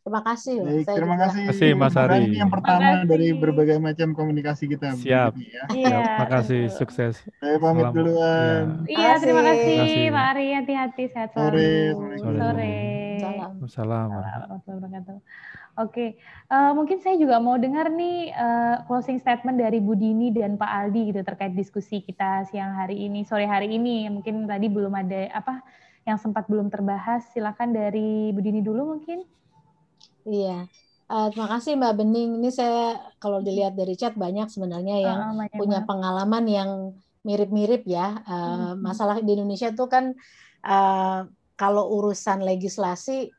[SPEAKER 2] Terima kasih loh.
[SPEAKER 4] Baik, terima kasih
[SPEAKER 5] Mas Ari.
[SPEAKER 4] Ini yang pertama dari berbagai macam komunikasi kita.
[SPEAKER 5] Siap.
[SPEAKER 4] Ya.
[SPEAKER 1] Iya,
[SPEAKER 5] terima kasih, sukses.
[SPEAKER 4] Saya pamit duluan.
[SPEAKER 1] Iya, terima kasih Pak Ari, hati-hati, sehat selalu.
[SPEAKER 5] Sore.
[SPEAKER 1] Assalamualaikum warahmatullahi wabarakatuh. Oke, mungkin saya juga mau dengar nih closing statement dari Bu Dini dan Pak Aldi gitu terkait diskusi kita sore hari ini. Mungkin tadi belum ada yang sempat belum terbahas. Silakan dari Bu Dini dulu mungkin.
[SPEAKER 2] Iya, terima kasih Mbak Bening. Ini saya kalau dilihat dari chat banyak sebenarnya yang punya pengalaman yang mirip-mirip ya. Masalah di Indonesia itu kan kalau urusan legislasi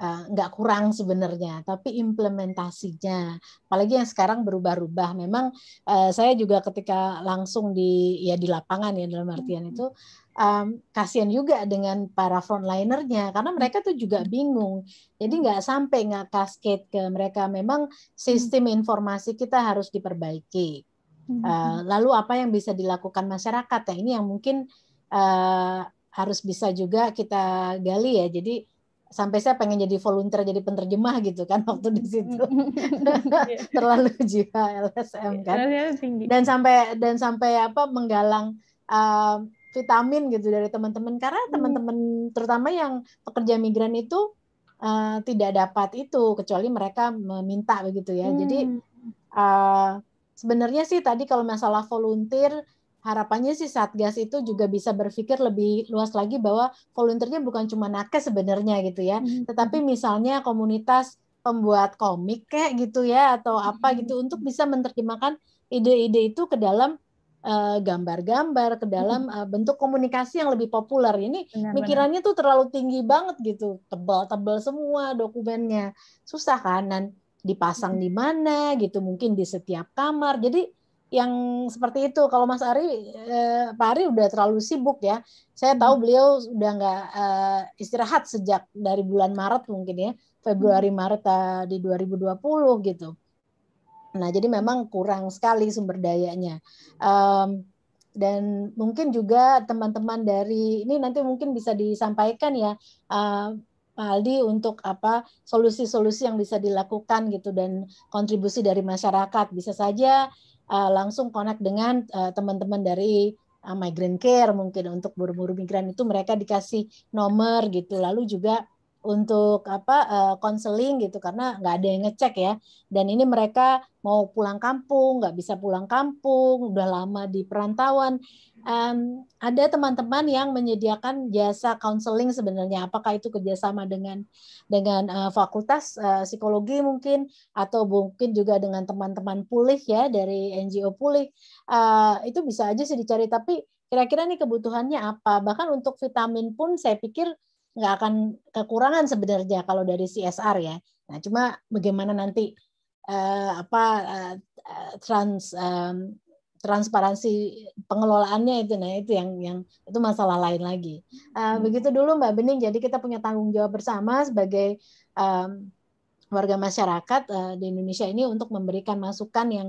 [SPEAKER 2] nggak kurang sebenarnya, tapi implementasinya, apalagi yang sekarang berubah-ubah. Memang saya juga ketika langsung di lapangan ya, dalam artian itu kasihan juga dengan para frontlinernya, karena mereka tuh juga bingung. Jadi nggak cascade ke mereka. Memang sistem informasi kita harus diperbaiki. Lalu apa yang bisa dilakukan masyarakat? Ya, ini yang mungkin harus bisa juga kita gali ya. Jadi sampai saya pengen jadi volunteer, jadi penerjemah gitu kan waktu di situ. Terlalu jiwa LSM kan. Dan sampai menggalang vitamin gitu dari teman-teman, karena teman-teman terutama yang pekerja migran itu tidak dapat itu kecuali mereka meminta begitu ya. Jadi sebenarnya sih tadi kalau masalah volunteer, harapannya sih Satgas itu juga bisa berpikir lebih luas lagi bahwa volunteernya bukan cuma nakes sebenarnya gitu ya, tetapi misalnya komunitas pembuat komik kayak gitu ya, atau apa gitu, untuk bisa menerjemahkan ide-ide itu ke dalam gambar-gambar, ke dalam bentuk komunikasi yang lebih populer. Ini mikirannya tuh terlalu tinggi banget gitu, tebal-tebal semua dokumennya, susah kan, dan dipasang di mana gitu, mungkin di setiap kamar. Jadi yang seperti itu. Kalau Mas Ari, Pak Ari udah terlalu sibuk ya. Saya tahu beliau udah nggak istirahat sejak dari bulan Maret mungkin ya, Februari Maret di 2020 gitu. Nah, jadi memang kurang sekali sumber dayanya. Dan mungkin juga teman-teman dari ini nanti mungkin bisa disampaikan ya, Pak Aldi, untuk solusi-solusi yang bisa dilakukan gitu, dan kontribusi dari masyarakat. Bisa saja langsung connect dengan teman-teman dari Migrant Care mungkin untuk buruh-buruh migran itu, mereka dikasih nomor gitu. Lalu juga untuk konseling gitu, karena nggak ada yang ngecek ya, dan ini mereka mau pulang kampung nggak bisa pulang kampung, udah lama di perantauan. Ada teman-teman yang menyediakan jasa konseling sebenarnya, apakah itu kerjasama dengan fakultas psikologi mungkin, atau mungkin juga dengan teman-teman pulih ya dari NGO pulih, itu bisa aja sih dicari. Tapi kira-kira nih kebutuhannya apa, bahkan untuk vitamin pun saya pikir nggak akan kekurangan sebenarnya kalau dari CSR ya. Nah, cuma bagaimana nanti transparansi pengelolaannya itu, nah itu yang itu masalah lain lagi. Begitu dulu Mbak Bening. Jadi kita punya tanggung jawab bersama sebagai warga masyarakat di Indonesia ini untuk memberikan masukan yang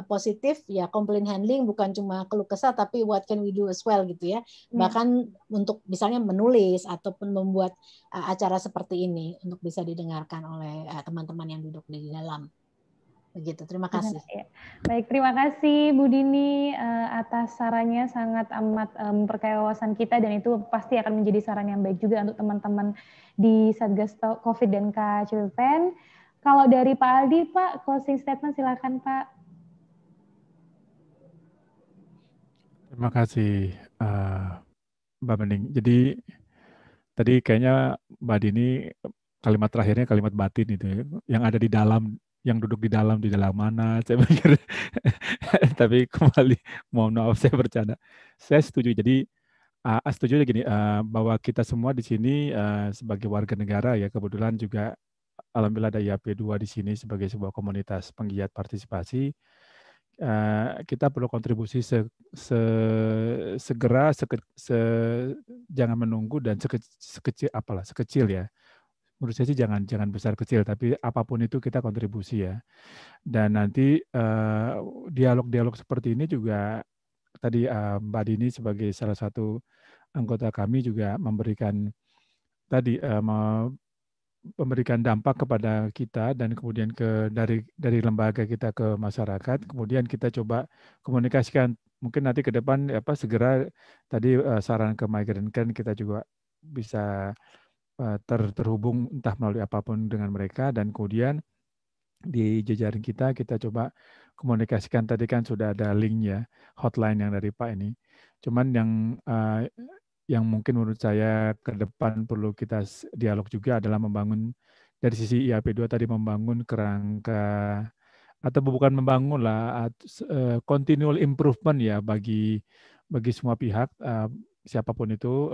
[SPEAKER 2] positif ya, complaint handling, bukan cuma keluh kesah, tapi what can we do as well gitu ya. Bahkan untuk misalnya menulis ataupun membuat acara seperti ini untuk bisa didengarkan oleh teman-teman yang duduk di dalam. Begitu, terima kasih.
[SPEAKER 1] Ya. Baik, terima kasih Bu Dini atas sarannya, sangat amat memperkaya wawasan kita, dan itu pasti akan menjadi saran yang baik juga untuk teman-teman di Satgas COVID dan KCPPN. Kalau dari Pak Aldi, Pak, closing statement silakan Pak.
[SPEAKER 5] Terima kasih Mbak Bening. Jadi tadi kayaknya Mbak Dini kalimat terakhirnya kalimat batin itu ya, yang ada di dalam, yang duduk di dalam mana, saya pikir. Tapi kembali, mohon maaf saya bercanda. Saya setuju. Jadi setuju gini, bahwa kita semua di sini sebagai warga negara ya, kebetulan juga alhamdulillah ada IAP2 di sini sebagai sebuah komunitas penggiat partisipasi. Kita perlu kontribusi segera, jangan menunggu, dan sekecil ya. Menurut saya sih jangan besar kecil, tapi apapun itu kita kontribusi ya. Dan nanti dialog-dialog seperti ini juga tadi Mbak Dini sebagai salah satu anggota kami juga memberikan memberikan dampak kepada kita, dan kemudian dari lembaga kita ke masyarakat, kemudian kita coba komunikasikan. Mungkin nanti ke depan segera tadi saran ke Migrant Can, kita juga bisa terhubung entah melalui apapun dengan mereka, dan kemudian di jejaring kita coba komunikasikan. Tadi kan sudah ada linknya, hotline yang dari Pak ini. Cuman yang mungkin menurut saya ke depan perlu kita dialog juga adalah membangun dari sisi IAP2 tadi, membangun kerangka, atau bukan membangun lah, continual improvement ya bagi semua pihak, siapapun itu,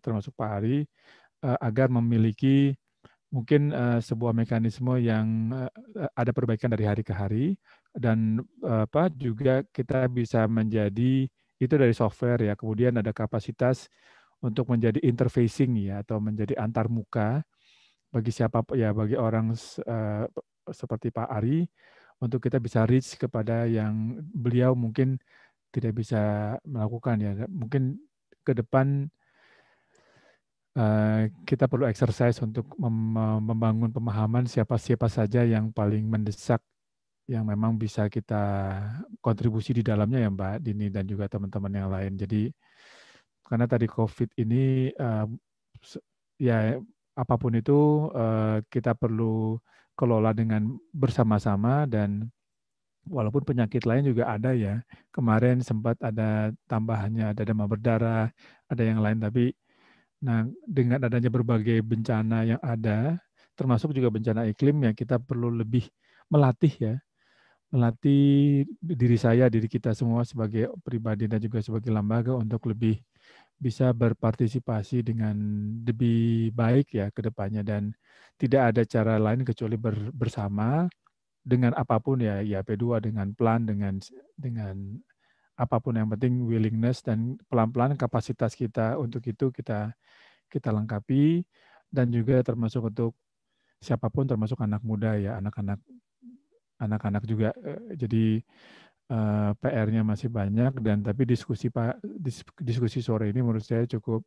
[SPEAKER 5] termasuk Pak Ari, agar memiliki mungkin sebuah mekanisme yang ada perbaikan dari hari ke hari, dan juga kita bisa menjadi itu dari software ya, kemudian ada kapasitas untuk menjadi interfacing ya, atau menjadi antar muka bagi siapa ya, bagi orang seperti Pak Ari, untuk kita bisa reach kepada yang beliau mungkin tidak bisa melakukan ya. Mungkin ke depan kita perlu exercise untuk membangun pemahaman siapa saja yang paling mendesak, yang memang bisa kita kontribusi di dalamnya ya Mbak Dini dan juga teman-teman yang lain. Jadi karena tadi COVID ini ya apapun itu kita perlu kelola dengan bersama-sama, dan walaupun penyakit lain juga ada ya. Kemarin sempat ada tambahannya, ada demam berdarah, ada yang lain, tapi dengan adanya berbagai bencana yang ada, termasuk juga bencana iklim, ya kita perlu lebih melatih diri kita semua sebagai pribadi dan juga sebagai lembaga untuk lebih bisa berpartisipasi dengan lebih baik ya ke depannya, dan tidak ada cara lain kecuali bersama dengan apapun ya, IAP2 dengan plan, dengan apapun, yang penting willingness, dan pelan-pelan kapasitas kita untuk itu kita lengkapi, dan juga termasuk untuk siapapun, termasuk anak muda ya, anak-anak juga. Jadi PR-nya masih banyak, dan tapi diskusi sore ini menurut saya cukup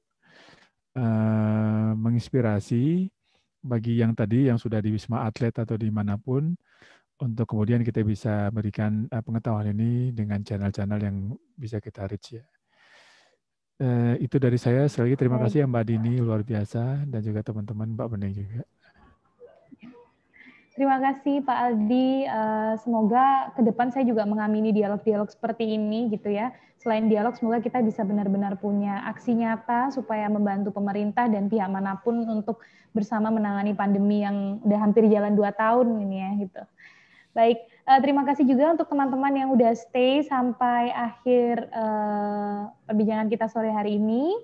[SPEAKER 5] menginspirasi bagi yang tadi yang sudah di Wisma Atlet atau dimanapun, untuk kemudian kita bisa berikan pengetahuan ini dengan channel-channel yang bisa kita reach ya. Itu dari saya. Sekali lagi terima kasih ya Mbak Dini, luar biasa, dan juga teman-teman Mbak Bening juga.
[SPEAKER 1] Terima kasih Pak Aldi. Semoga ke depan saya juga mengamini dialog-dialog seperti ini gitu ya. Selain dialog, semoga kita bisa benar-benar punya aksi nyata supaya membantu pemerintah dan pihak manapun untuk bersama menangani pandemi yang udah hampir jalan 2 tahun ini ya gitu. Baik, terima kasih juga untuk teman-teman yang udah stay sampai akhir perbincangan kita sore hari ini.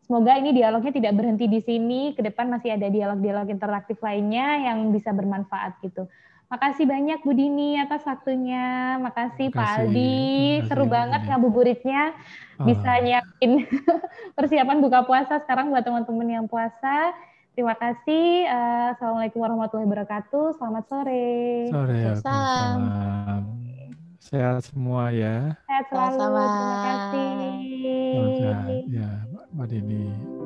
[SPEAKER 1] Semoga ini dialognya tidak berhenti di sini, ke depan masih ada dialog-dialog interaktif lainnya yang bisa bermanfaat gitu. Makasih banyak Bu Dini atas waktunya, makasih Pak Aldi, seru banget ngabuburitnya, bisa nyiapin persiapan buka puasa sekarang buat teman-teman yang puasa. Terima kasih, Assalamualaikum warahmatullahi wabarakatuh, selamat sore.
[SPEAKER 5] Salam. Sehat semua ya.
[SPEAKER 1] Sehat selalu, terima kasih.
[SPEAKER 5] Ya, Mbak Dini.